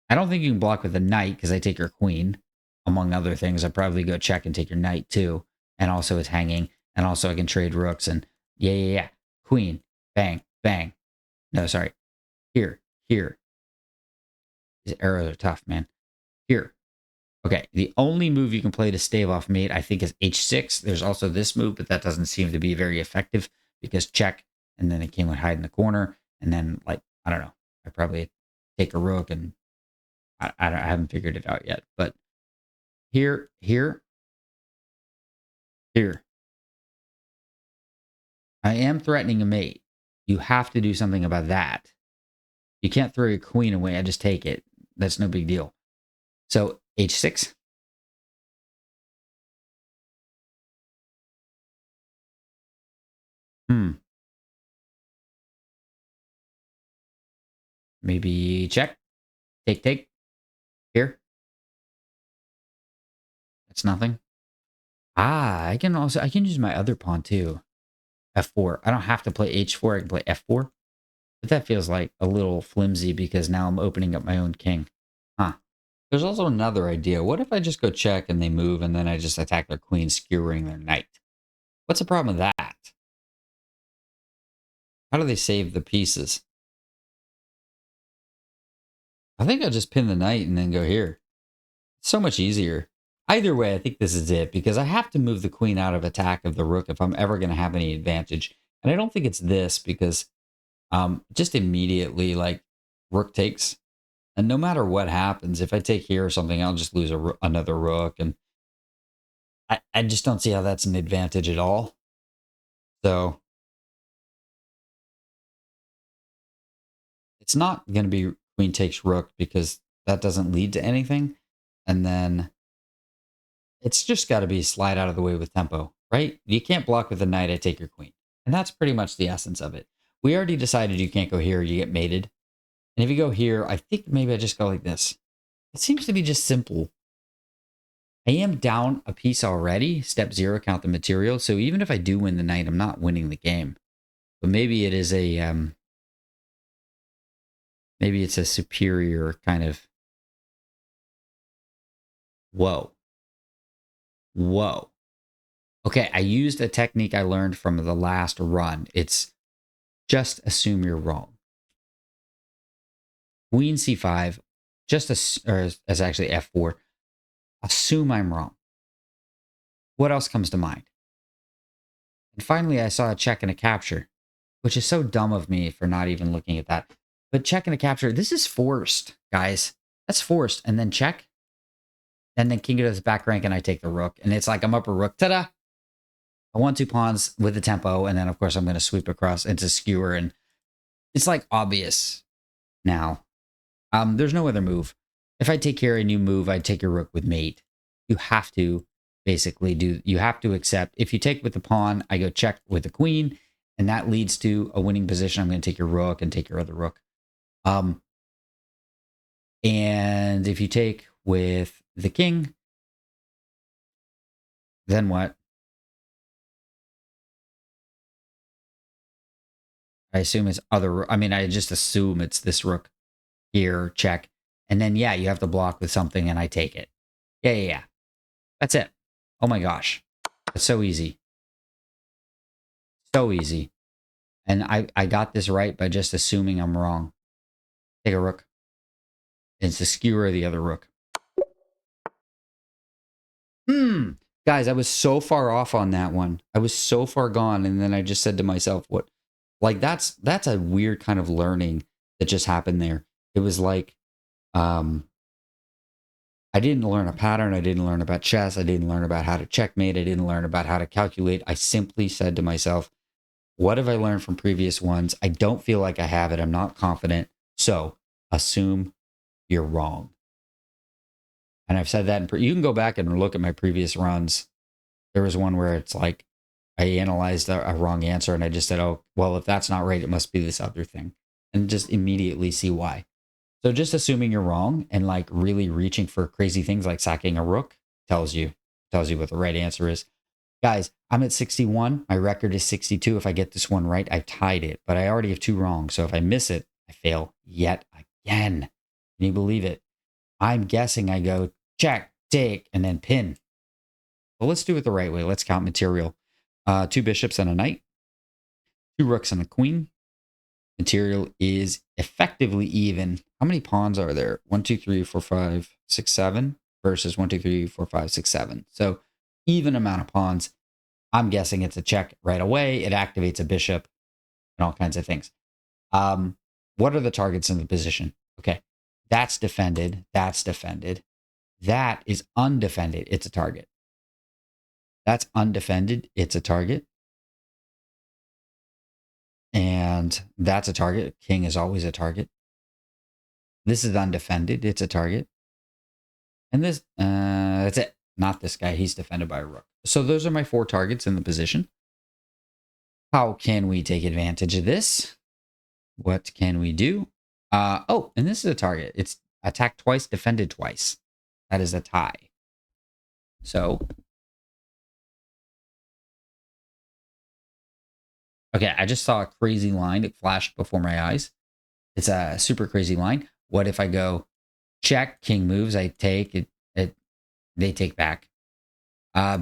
I don't think you can block with a knight because I take your queen, among other things. I probably go check and take your knight too, and also it's hanging, and also I can trade rooks and yeah. Queen, bang, bang. No, sorry. Here. These arrows are tough, man. Here. Okay, the only move you can play to stave off mate, I think, is h6. There's also this move, but that doesn't seem to be very effective because check, and then the king would hide in the corner, and then, like, I don't know. I probably take a rook, and I haven't figured it out yet. But here, here, here. I am threatening a mate. You have to do something about that. You can't throw your queen away. I just take it. That's no big deal. So h6. Maybe check. Take, take. Here. That's nothing. Ah, I can use my other pawn too. F4. I don't have to play H4. I can play F4. But that feels like a little flimsy because now I'm opening up my own king. Huh. There's also another idea. What if I just go check and they move and then I just attack their queen, skewering their knight? What's the problem with that? How do they save the pieces? I think I'll just pin the knight and then go here. It's so much easier. Either way, I think this is it because I have to move the queen out of attack of the rook if I'm ever going to have any advantage. And I don't think it's this because just immediately, like, rook takes. And no matter what happens, if I take here or something, I'll just lose another rook. And I just don't see how that's an advantage at all. So it's not going to be queen takes rook because that doesn't lead to anything. And then it's just got to be slide out of the way with tempo, right? You can't block with the knight, I take your queen. And that's pretty much the essence of it. We already decided you can't go here, you get mated. And if you go here, I think maybe I just go like this. It seems to be just simple. I am down a piece already. Step 0, count the material. So even if I do win the knight, I'm not winning the game. But maybe it is a maybe it's a superior kind of. Whoa. Whoa. Okay, I used a technique I learned from the last run. It's just assume you're wrong. Queen c5, as actually f4. Assume I'm wrong. What else comes to mind? And finally, I saw a check and a capture, which is so dumb of me for not even looking at that. But check and a capture, this is forced, guys. That's forced. And then check. And then king goes back rank and I take the rook. And it's like I'm up a rook. Ta-da! I want 2 pawns with the tempo. And then, of course, I'm going to sweep across into skewer. And it's like obvious now. There's no other move. If I take here and you move, I'd take your rook with mate. You have to basically you have to accept. If you take with the pawn, I go check with the queen. And that leads to a winning position. I'm going to take your rook and take your other rook. And if you take with the king, then what? I assume it's other. I mean, I just assume it's this rook here, check. And then, yeah, you have to block with something and I take it. Yeah. That's it. Oh my gosh. It's so easy. So easy. And I got this right by just assuming I'm wrong. Take a rook. It's the skewer of the other rook. Guys, I was so far off on that one. I was so far gone. And then I just said to myself, what? Like, that's a weird kind of learning that just happened there. It was like, I didn't learn a pattern. I didn't learn about chess. I didn't learn about how to checkmate. I didn't learn about how to calculate. I simply said to myself, what have I learned from previous ones? I don't feel like I have it. I'm not confident. So assume you're wrong. And I've said that. You can go back and look at my previous runs. There was one where it's like I analyzed a wrong answer and I just said, oh, well, if that's not right, it must be this other thing. And just immediately see why. So just assuming you're wrong and like really reaching for crazy things like sacking a rook tells you what the right answer is. Guys, I'm at 61. My record is 62. If I get this one right, I've tied it, but I already have 2 wrong. So if I miss it, I fail yet again. Can you believe it? I'm guessing I go check, take, and then pin. Well, let's do it the right way. Let's count material. 2 bishops and a knight. 2 rooks and a queen. Material is effectively even. How many pawns are there? 1, 2, 3, 4, 5, 6, 7 versus 1, 2, 3, 4, 5, 6, 7. So even amount of pawns. I'm guessing it's a check right away. It activates a bishop and all kinds of things. What are the targets in the position? Okay, that's defended. That's defended. That is undefended. It's a target. That's undefended. It's a target. And that's a target. King is always a target. This is undefended. It's a target. And this, that's it. Not this guy. He's defended by a rook. So those are my 4 targets in the position. How can we take advantage of this? What can we do? Oh, and this is a target. It's attacked twice, defended twice. That is a tie. So, okay, I just saw a crazy line. It flashed before my eyes. It's a super crazy line. What if I go check, king moves, I take it, they take back.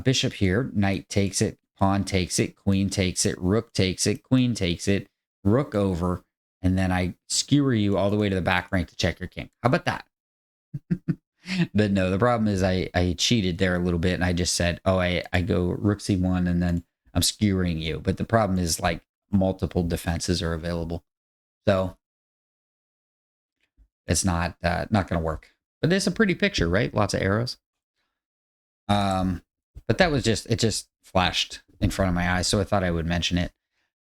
Bishop here, knight takes it, pawn takes it, queen takes it, rook takes it, queen takes it, rook over, and then I skewer you all the way to the back rank to check your king. How about that? But no, the problem is I cheated there a little bit, and I just said, oh, I go rook c1, and then I'm skewering you. But the problem is, like, multiple defenses are available. So it's not going to work. But it's a pretty picture, right? Lots of arrows. But that was it just flashed in front of my eyes, so I thought I would mention it.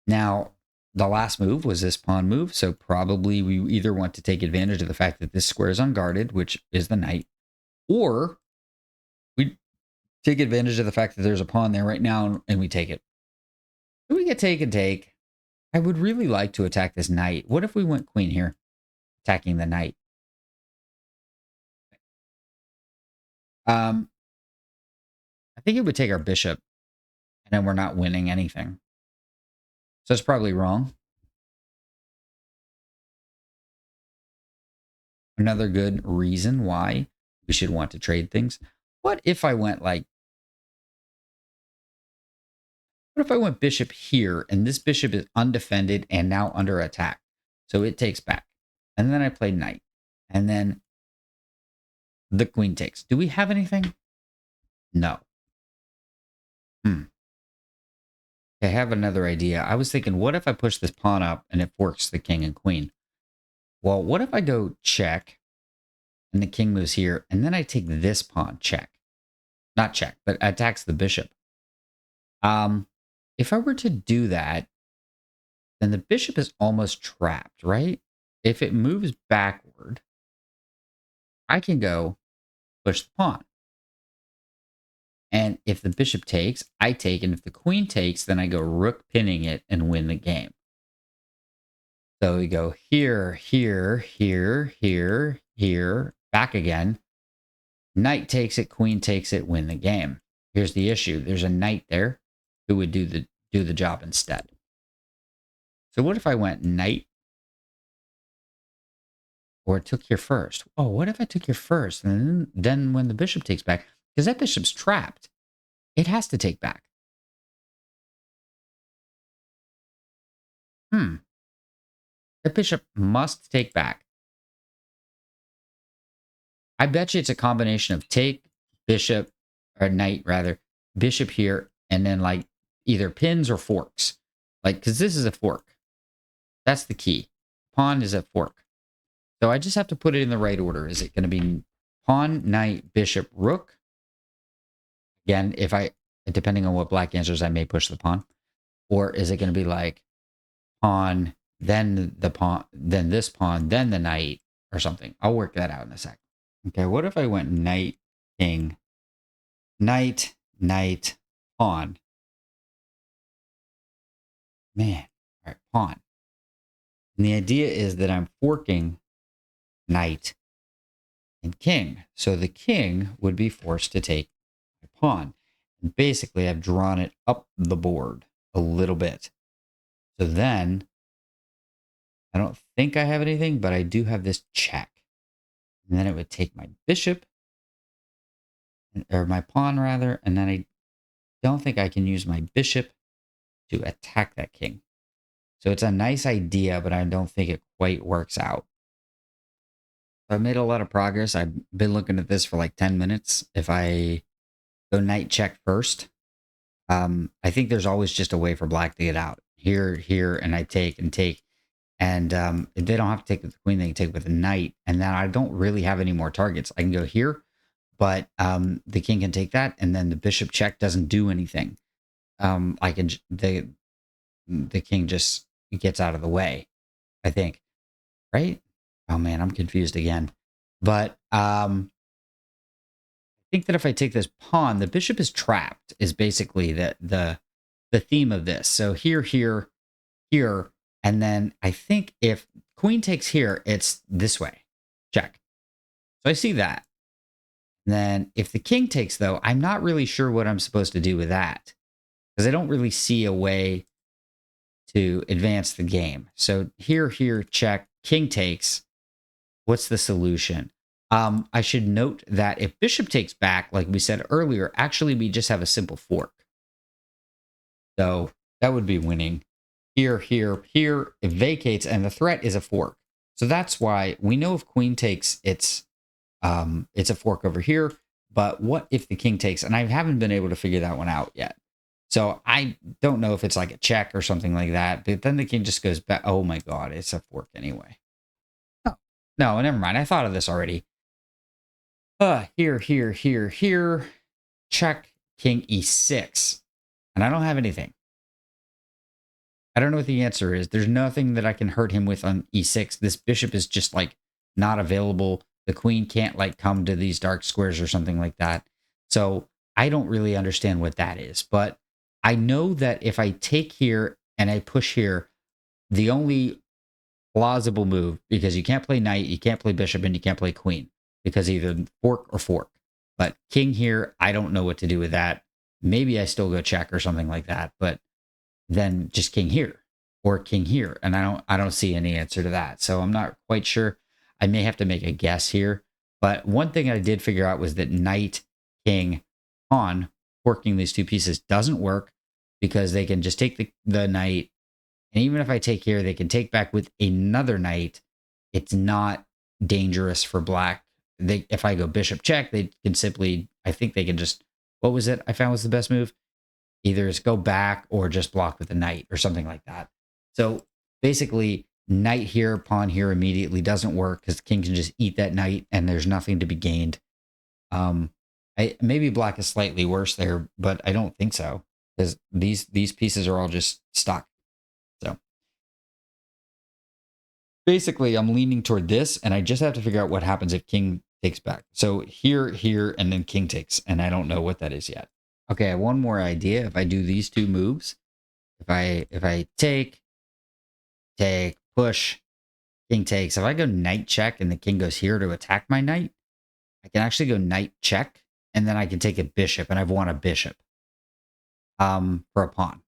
Now, the last move was this pawn move, so probably we either want to take advantage of the fact that this square is unguarded, which is the knight, or we take advantage of the fact that there's a pawn there right now and we take it. If we get take and take, I would really like to attack this knight. What if we went queen here, attacking the knight? I think it would take our bishop, and then we're not winning anything. So it's probably wrong. Another good reason why we should want to trade things. What if I went bishop here, and this bishop is undefended and now under attack? So it takes back. And then I play knight. And then the queen takes. Do we have anything? No. I have another idea. I was thinking, what if I push this pawn up and it forks the king and queen? Well, what if I go check and the king moves here, and then I take this pawn, check. Not check, but attacks the bishop. If I were to do that, then the bishop is almost trapped, right? If it moves backward, I can go push the pawn. And if the bishop takes, I take. And if the queen takes, then I go rook pinning it and win the game. So we go here, here, here, here, here, back again. Knight takes it, queen takes it, win the game. Here's the issue. There's a knight there who would do the job instead. So what if I went knight? Or took here first? Oh, what if I took here first? And then when the bishop takes back, because that bishop's trapped, it has to take back. The bishop must take back. I bet you it's a combination of take, bishop, or knight rather, bishop here, and then like either pins or forks. Like, because this is a fork. That's the key. Pawn is a fork. So I just have to put it in the right order. Is it going to be pawn, knight, bishop, rook? Again, depending on what black answers, I may push the pawn. Or is it going to be like pawn, then the pawn, then this pawn, then the knight, or something? I'll work that out in a sec. Okay, what if I went knight, king, knight, knight, pawn? Man, all right, pawn. And the idea is that I'm forking knight and king. So the king would be forced to take my pawn. And basically, I've drawn it up the board a little bit. So then, I don't think I have anything, but I do have this check. And then it would take my bishop, or my pawn rather, and then I don't think I can use my bishop to attack that king. So it's a nice idea, but I don't think it quite works out. I made a lot of progress. I've been looking at this for like 10 minutes. If I go knight check first, I think there's always just a way for black to get out. Here, here, and I take and take. And if they don't have to take with the queen, they can take with the knight. And then I don't really have any more targets. I can go here, but the king can take that. And then the bishop check doesn't do anything. I can, the king just gets out of the way, I think. Right? Oh man, I'm confused again. But I think that if I take this pawn, the bishop is trapped, is basically the theme of this. So here, here, here, and then I think if queen takes here, it's this way. Check. So I see that. And then if the king takes, though, I'm not really sure what I'm supposed to do with that because I don't really see a way to advance the game. So here, here, check, king takes. What's the solution? I should note that if bishop takes back, like we said earlier, actually we just have a simple fork. So that would be winning. Here, here, here, it vacates, and the threat is a fork. So that's why we know if queen takes, it's a fork over here. But what if the king takes? And I haven't been able to figure that one out yet. So I don't know if it's like a check or something like that. But then the king just goes back. Oh my God, it's a fork anyway. Oh, no, never mind. I thought of this already. Here, here, here, here. Check, king e6. And I don't have anything. I don't know what the answer is. There's nothing that I can hurt him with on e6. This bishop is just like not available. The queen can't like come to these dark squares or something like that. So I don't really understand what that is. But I know that if I take here and I push here, the only plausible move, because you can't play knight, you can't play bishop, and you can't play queen, because either fork or fork. But king here, I don't know what to do with that. Maybe I still go check or something like that. But then just king here or king here, and I don't see any answer to that. So I'm not quite sure. I may have to make a guess here. But one thing I did figure out was that knight, king, pawn, forking these two pieces doesn't work because they can just take the knight. And even if I take here, they can take back with another knight. It's not dangerous for black. If I go bishop check, they can simply, I think they can just, what was it I found was the best move? Either is go back or just block with a knight or something like that. So basically, knight here, pawn here immediately doesn't work because the king can just eat that knight and there's nothing to be gained. Maybe black is slightly worse there, but I don't think so because these pieces are all just stuck. So basically, I'm leaning toward this, and I just have to figure out what happens if king takes back. So here, here, and then king takes, and I don't know what that is yet. Okay, I have one more idea. If I do these two moves, if I take, push, king takes. If I go knight check and the king goes here to attack my knight, I can actually go knight check, and then I can take a bishop, and I've won a bishop for a pawn.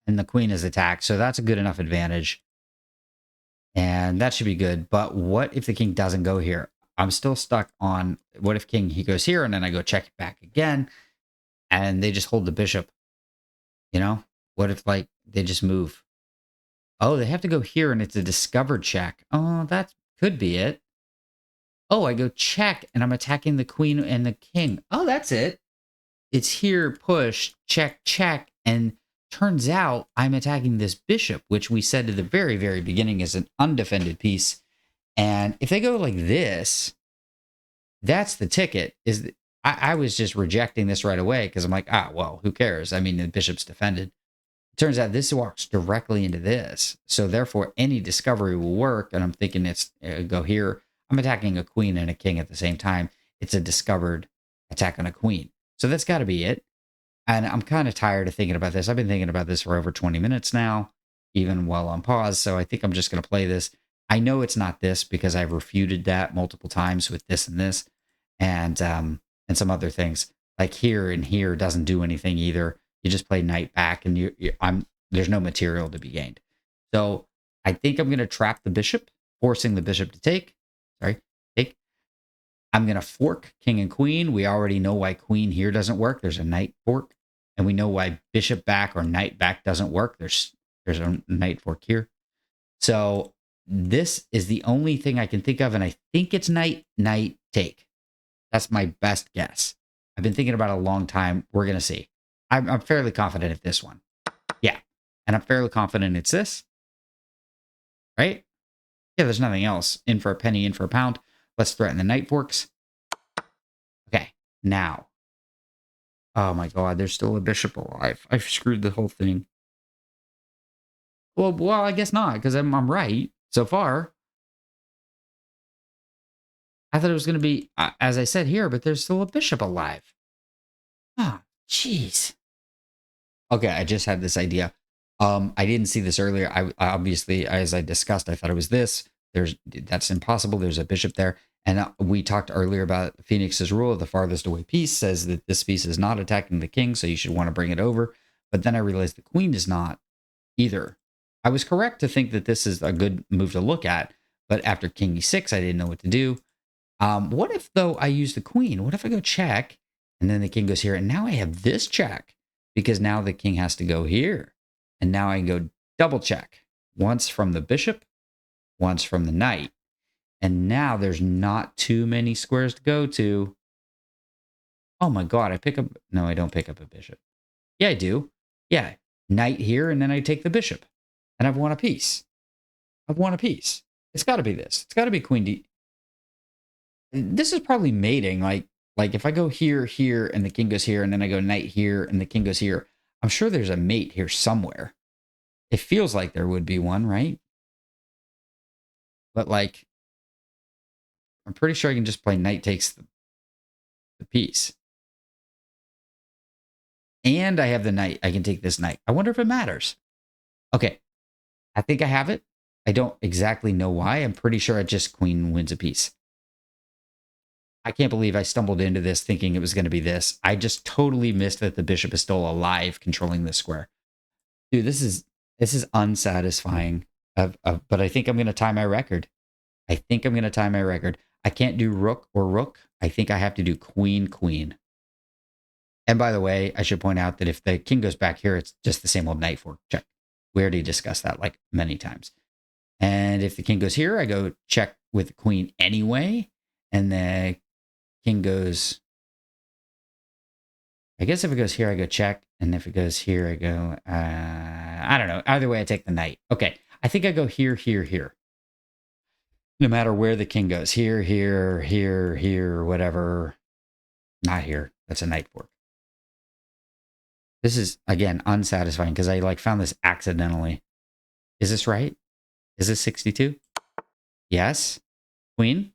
And the queen is attacked, so that's a good enough advantage. And that should be good. But what if the king doesn't go here? I'm still stuck on what if king, he goes here, and then I go check it back again, and they just hold the bishop. You know, what if like they just move? Oh, they have to go here and it's a discovered check. Oh, that could be it. Oh, I go check and I'm attacking the queen and the king. Oh, that's it. It's here, push, check, check. And turns out I'm attacking this bishop, which we said at the very, very beginning is an undefended piece. And if they go like this, that's the ticket. I was just rejecting this right away because I'm like, well, who cares? I mean, the bishop's defended. It turns out this walks directly into this. So therefore, any discovery will work. And I'm thinking it's go here. I'm attacking a queen and a king at the same time. It's a discovered attack on a queen. So that's got to be it. And I'm kind of tired of thinking about this. I've been thinking about this for over 20 minutes now, even while on pause. So I think I'm just going to play this. I know it's not this because I've refuted that multiple times with this and this and some other things. Like here and here doesn't do anything either. You just play knight back and there's no material to be gained. So I think I'm going to trap the bishop, forcing the bishop to take. Take. I'm going to fork king and queen. We already know why queen here doesn't work. There's a knight fork. And we know why bishop back or knight back doesn't work. There's a knight fork here. So this is the only thing I can think of, and I think it's knight, knight, take. That's my best guess. I've been thinking about it a long time. We're going to see. I'm fairly confident of this one. Yeah. And I'm fairly confident it's this. Right? Yeah, there's nothing else. In for a penny, in for a pound. Let's threaten the knight forks. Okay. Now. Oh my god, there's still a bishop alive. I've screwed the whole thing. Well, I guess not, because I'm right so far. I thought it was going to be, as I said here, but there's still a bishop alive. Ah, jeez. Okay, I just had this idea. I didn't see this earlier. I obviously, as I discussed, I thought it was this. That's impossible. There's a bishop there. And we talked earlier about Phoenix's rule of the farthest away piece says that this piece is not attacking the king, so you should want to bring it over. But then I realized the queen is not either. I was correct to think that this is a good move to look at, but after king e6, I didn't know what to do. What if, though, I use the queen? What if I go check, and then the king goes here, and now I have this check, because now the king has to go here. And now I can go double check. Once from the bishop, once from the knight. And now there's not too many squares to go to. Oh my god, I pick up... No, I don't pick up a bishop. Yeah, I do. Yeah, knight here, and then I take the bishop. And I've won a piece. I've won a piece. It's got to be this. It's got to be queen d... This is probably mating. Like if I go here, here, and the king goes here, and then I go knight here, and the king goes here, I'm sure there's a mate here somewhere. It feels like there would be one, right? But like, I'm pretty sure I can just play knight takes the piece. And I have the knight. I can take this knight. I wonder if it matters. Okay. I think I have it. I don't exactly know why. I'm pretty sure I just queen wins a piece. I can't believe I stumbled into this thinking it was going to be this. I just totally missed that the bishop is still alive controlling this square. Dude, this is unsatisfying. But I think I'm going to tie my record. I think I'm going to tie my record. I can't do rook or rook. I think I have to do queen, queen. And by the way, I should point out that if the king goes back here, it's just the same old knight fork check. We already discussed that like many times. And if the king goes here, I go check with the queen anyway. And the king goes... I guess if it goes here, I go check. And if it goes here, I go... I don't know. Either way, I take the knight. Okay. I think I go here, here, here. No matter where the king goes. Here, here, here, here, whatever. Not here. That's a knight fork. This is, again, unsatisfying because I like found this accidentally. Is this right? Is this 62? Yes. Queen?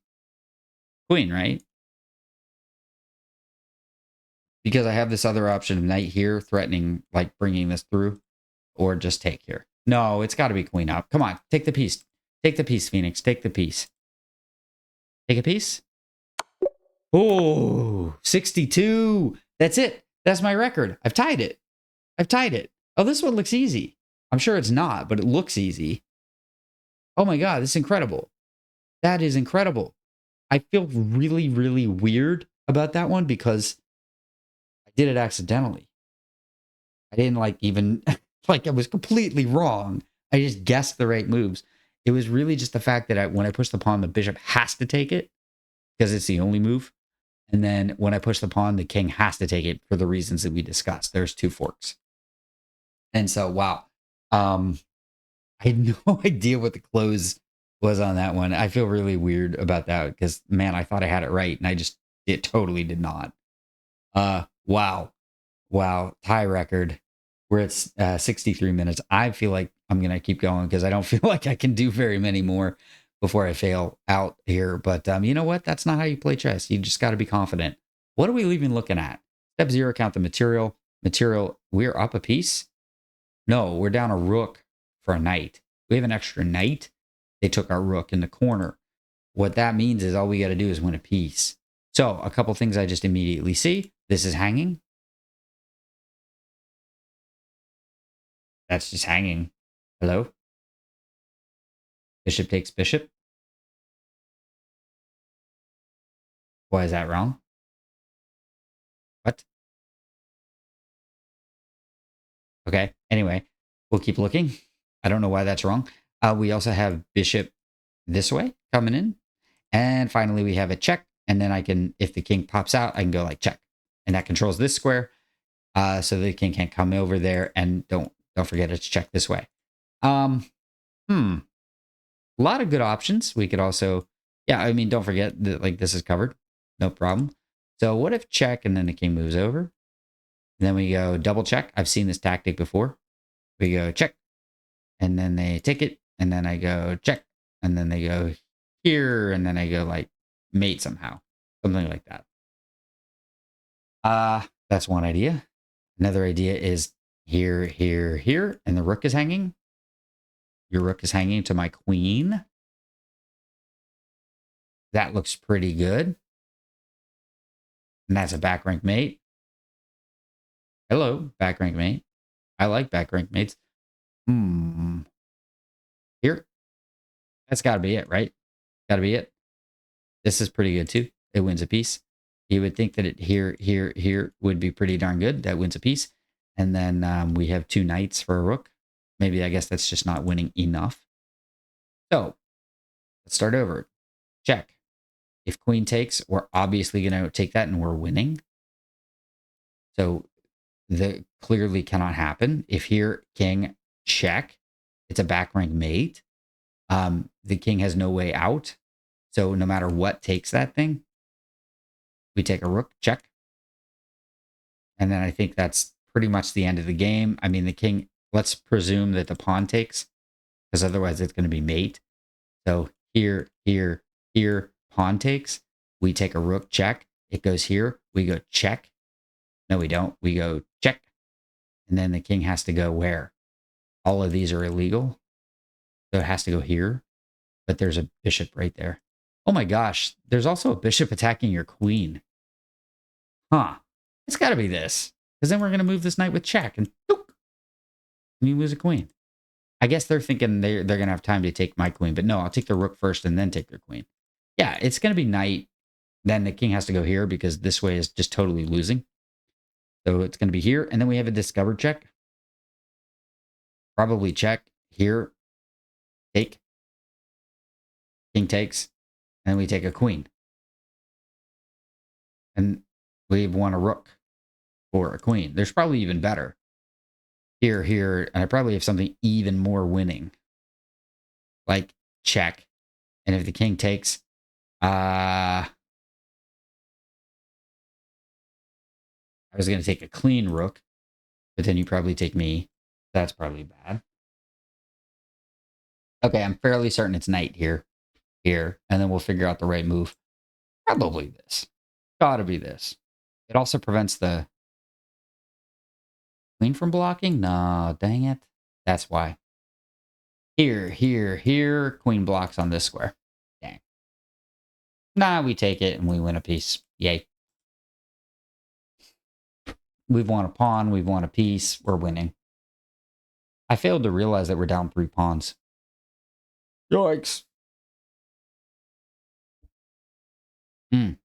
Queen, right? Because I have this other option of knight here threatening, like bringing this through, or just take here. No, it's got to be queen up. Come on, take the piece. Take the piece, Phoenix. Take the piece. Take a piece? Oh, 62. That's it. That's my record. I've tied it. I've tied it. Oh, this one looks easy. I'm sure it's not, but it looks easy. Oh my God, this is incredible. That is incredible. I feel really, really weird about that one because I did it accidentally. I didn't like even, like I was completely wrong. I just guessed the right moves. It was really just the fact that when I push the pawn, the bishop has to take it because it's the only move. And then when I push the pawn, the king has to take it for the reasons that we discussed. There's two forks. And so, wow. I had no idea what the close was on that one. I feel really weird about that because, man, I thought I had it right. And it totally did not. Wow. Tie record. We're at 63 minutes. I feel like I'm going to keep going because I don't feel like I can do very many more before I fail out here. But you know what? That's not how you play chess. You just got to be confident. What are we even looking at? Step 0, count the material. Material, we're up a piece? No, we're down a rook for a knight. We have an extra knight. They took our rook in the corner. What that means is all we got to do is win a piece. So a couple things I just immediately see. This is hanging. That's just hanging. Hello? Bishop takes bishop. Why is that wrong? What? Okay. Anyway, we'll keep looking. I don't know why that's wrong. We also have bishop this way coming in. And finally, we have a check. And then I can, if the king pops out, I can go like check. And that controls this square. So the king can't come over there. And don't forget it's check this way. A lot of good options. We could also, yeah, I mean, don't forget that like this is covered. No problem. So what if check and then the king moves over? And then we go double check. I've seen this tactic before. We go check. And then they take it. And then I go check. And then they go here. And then I go like mate somehow. Something like that. That's one idea. Another idea is here, here, here. And the rook is hanging. Your rook is hanging to my queen. That looks pretty good. And that's a back rank mate. Hello, back rank mate. I like back rank mates. Here. That's got to be it, right? Got to be it. This is pretty good too. It wins a piece. You would think that it here, here, here would be pretty darn good. That wins a piece. And then we have 2 knights for a rook. Maybe I guess that's just not winning enough. So let's start over. Check. If queen takes, we're obviously going to take that and we're winning. So that clearly cannot happen. If here, king, check, it's a back rank mate. The king has no way out. So no matter what takes that thing, we take a rook, check. And then I think that's pretty much the end of the game. I mean, the king, let's presume that the pawn takes, because otherwise it's going to be mate. So here, here, here, pawn takes. We take a rook, check. It goes here. We go check. No, we don't. We go check. And then the king has to go where? All of these are illegal. So it has to go here. But there's a bishop right there. Oh my gosh. There's also a bishop attacking your queen. Huh. It's got to be this. Because then we're going to move this knight with check. And boop, you lose a queen. I guess they're thinking they're going to have time to take my queen. But no, I'll take the rook first and then take their queen. Yeah, it's going to be knight. Then the king has to go here because this way is just totally losing. So it's going to be here. And then we have a discovered check. Probably check. Here. Take. King takes. And we take a queen. And we've won a rook or a queen. There's probably even better. Here, here. And I probably have something even more winning. Like check. And if the king takes, I was going to take a clean rook, but then you probably take me. That's probably bad. Okay, I'm fairly certain it's knight here, here, and then we'll figure out the right move. Probably this. Gotta be this. It also prevents the queen from blocking? No, dang it. That's why. Here, here, here. Queen blocks on this square. Dang. Nah, we take it and we win a piece. Yay. We've won a pawn. We've won a piece. We're winning. I failed to realize that we're down 3 pawns. Yikes. Maybe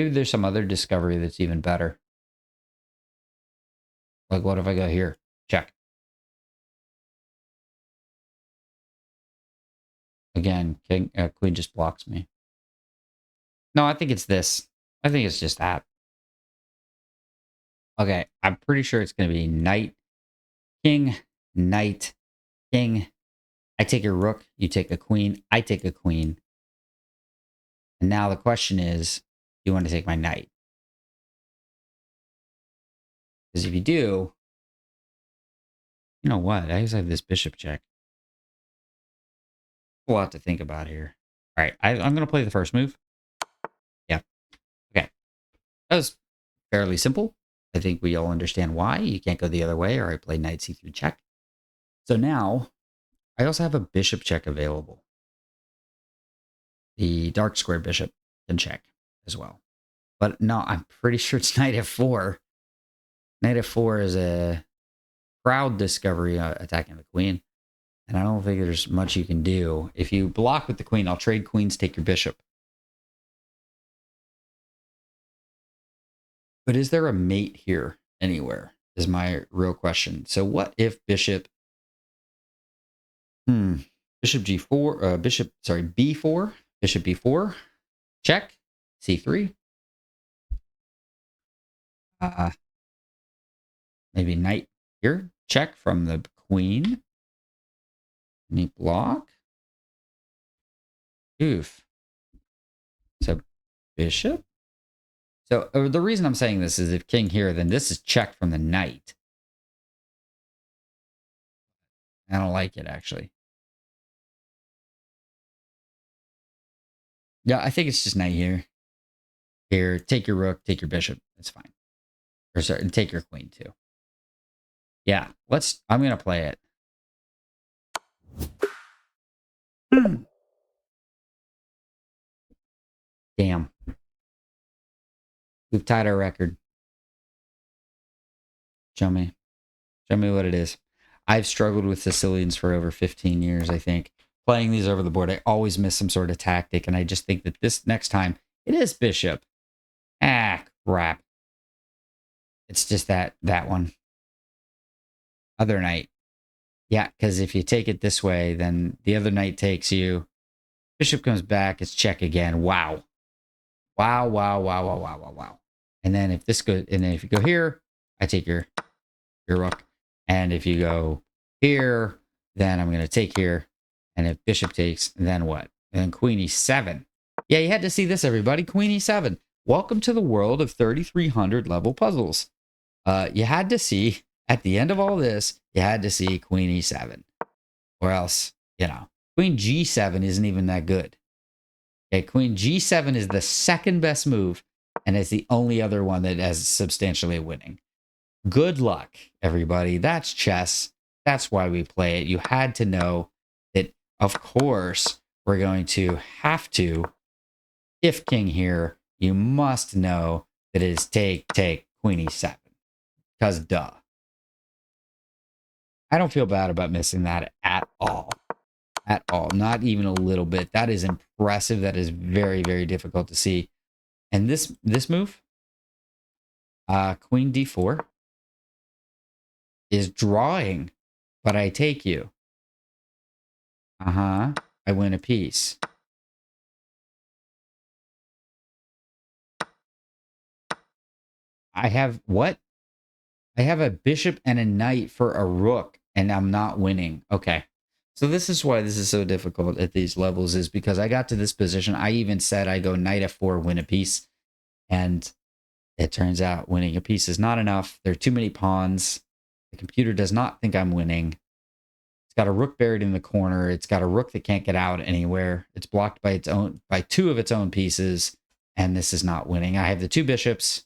there's some other discovery that's even better. Like, what if I go here? Check. Again, king, queen just blocks me. No, I think it's this. I think it's just that. Okay, I'm pretty sure it's going to be knight, king, knight, king. I take a rook, you take a queen, I take a queen. And now the question is, do you want to take my knight? Because if you do, you know what? I just have this bishop check. A lot to think about here. All right, I'm going to play the first move. Yeah. Okay. That was fairly simple. I think we all understand why. You can't go the other way, or I play knight c3 check. So now, I also have a bishop check available. The dark square bishop can check as well. But no, I'm pretty sure it's knight f4. Knight f4 is a proud discovery attacking the queen. And I don't think there's much you can do. If you block with the queen, I'll trade queens, take your bishop. But is there a mate here anywhere is my real question. So what if bishop... Bishop G4, B4, Bishop B4, check, C3. Maybe knight here, check from the queen. Any block? Oof. So bishop. So the reason I'm saying this is if king here, then this is check from the knight. I don't like it, actually. Yeah, I think it's just knight here. Here, take your rook, take your bishop. That's fine. Or sorry, and take your queen too. Yeah, I'm going to play it. Damn. We've tied our record. Show me. Show me what it is. I've struggled with Sicilians for over 15 years, I think. Playing these over the board, I always miss some sort of tactic, and I just think that this next time, it is bishop. Ah, crap. It's just that one. Other knight. Yeah, because if you take it this way, then the other knight takes you. Bishop comes back, it's check again. Wow. Wow, wow, wow, wow, wow, wow, wow. And then if this goes, and then if you go here, I take your rook. And if you go here, then I'm going to take here. And if bishop takes, then what? And then queen e7. Yeah, you had to see this, everybody. Queen e7. Welcome to the world of 3,300 level puzzles. You had to see, at the end of all this, you had to see queen e7. Or else, queen g7 isn't even that good. Okay, queen g7 is the second best move, and it's the only other one that has substantially winning. Good luck, everybody. That's chess. That's why we play it. You had to know that, of course, we're going to have to, if king here, you must know that it is take, queen e7. Because duh. I don't feel bad about missing that at all. At all. Not even a little bit. That is impressive. That is very, very difficult to see. And this move, queen d4, is drawing, but I take you. I win a piece. I have what? I have a bishop and a knight for a rook, and I'm not winning. Okay. So this is why this is so difficult at these levels, is because I got to this position. I even said I go knight f4, win a piece. And it turns out winning a piece is not enough. There are too many pawns. The computer does not think I'm winning. It's got a rook buried in the corner. It's got a rook that can't get out anywhere. It's blocked by two of its own pieces. And this is not winning. I have the two bishops,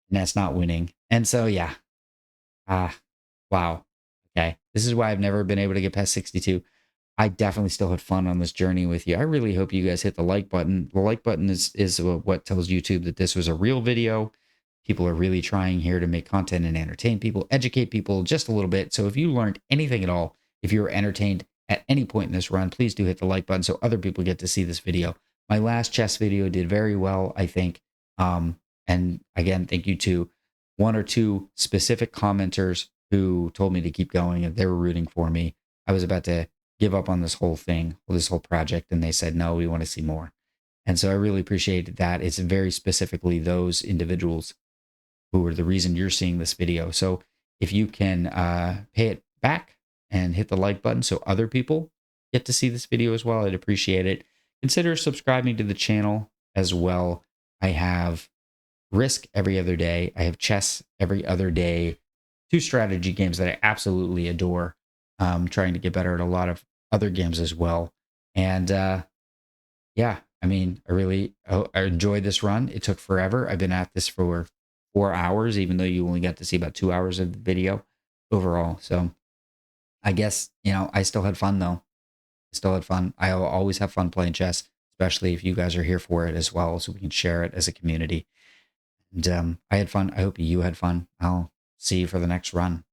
and that's not winning. And so, yeah. Wow. Okay. This is why I've never been able to get past 62. I definitely still had fun on this journey with you. I really hope you guys hit the like button. The like button is what tells YouTube that this was a real video. People are really trying here to make content and entertain people, educate people just a little bit. So if you learned anything at all, if you were entertained at any point in this run, please do hit the like button so other people get to see this video. My last chess video did very well, I think. And again, thank you to one or two specific commenters who told me to keep going, and they were rooting for me. I was about to give up on this whole thing, this whole project, and they said, no, we want to see more. And so I really appreciated that. It's very specifically those individuals who are the reason you're seeing this video. So if you can pay it back and hit the like button so other people get to see this video as well, I'd appreciate it. Consider subscribing to the channel as well. I have Risk every other day. I have chess every other day. 2 strategy games that I absolutely adore. Trying to get better at a lot of other games as well. And yeah, I mean, I enjoyed this run. It took forever. I've been at this for 4 hours, even though you only got to see about 2 hours of the video overall. So I guess, I still had fun though. I still had fun. I always have fun playing chess, especially if you guys are here for it as well, so we can share it as a community. And I had fun. I hope you had fun. I'll see you for the next run.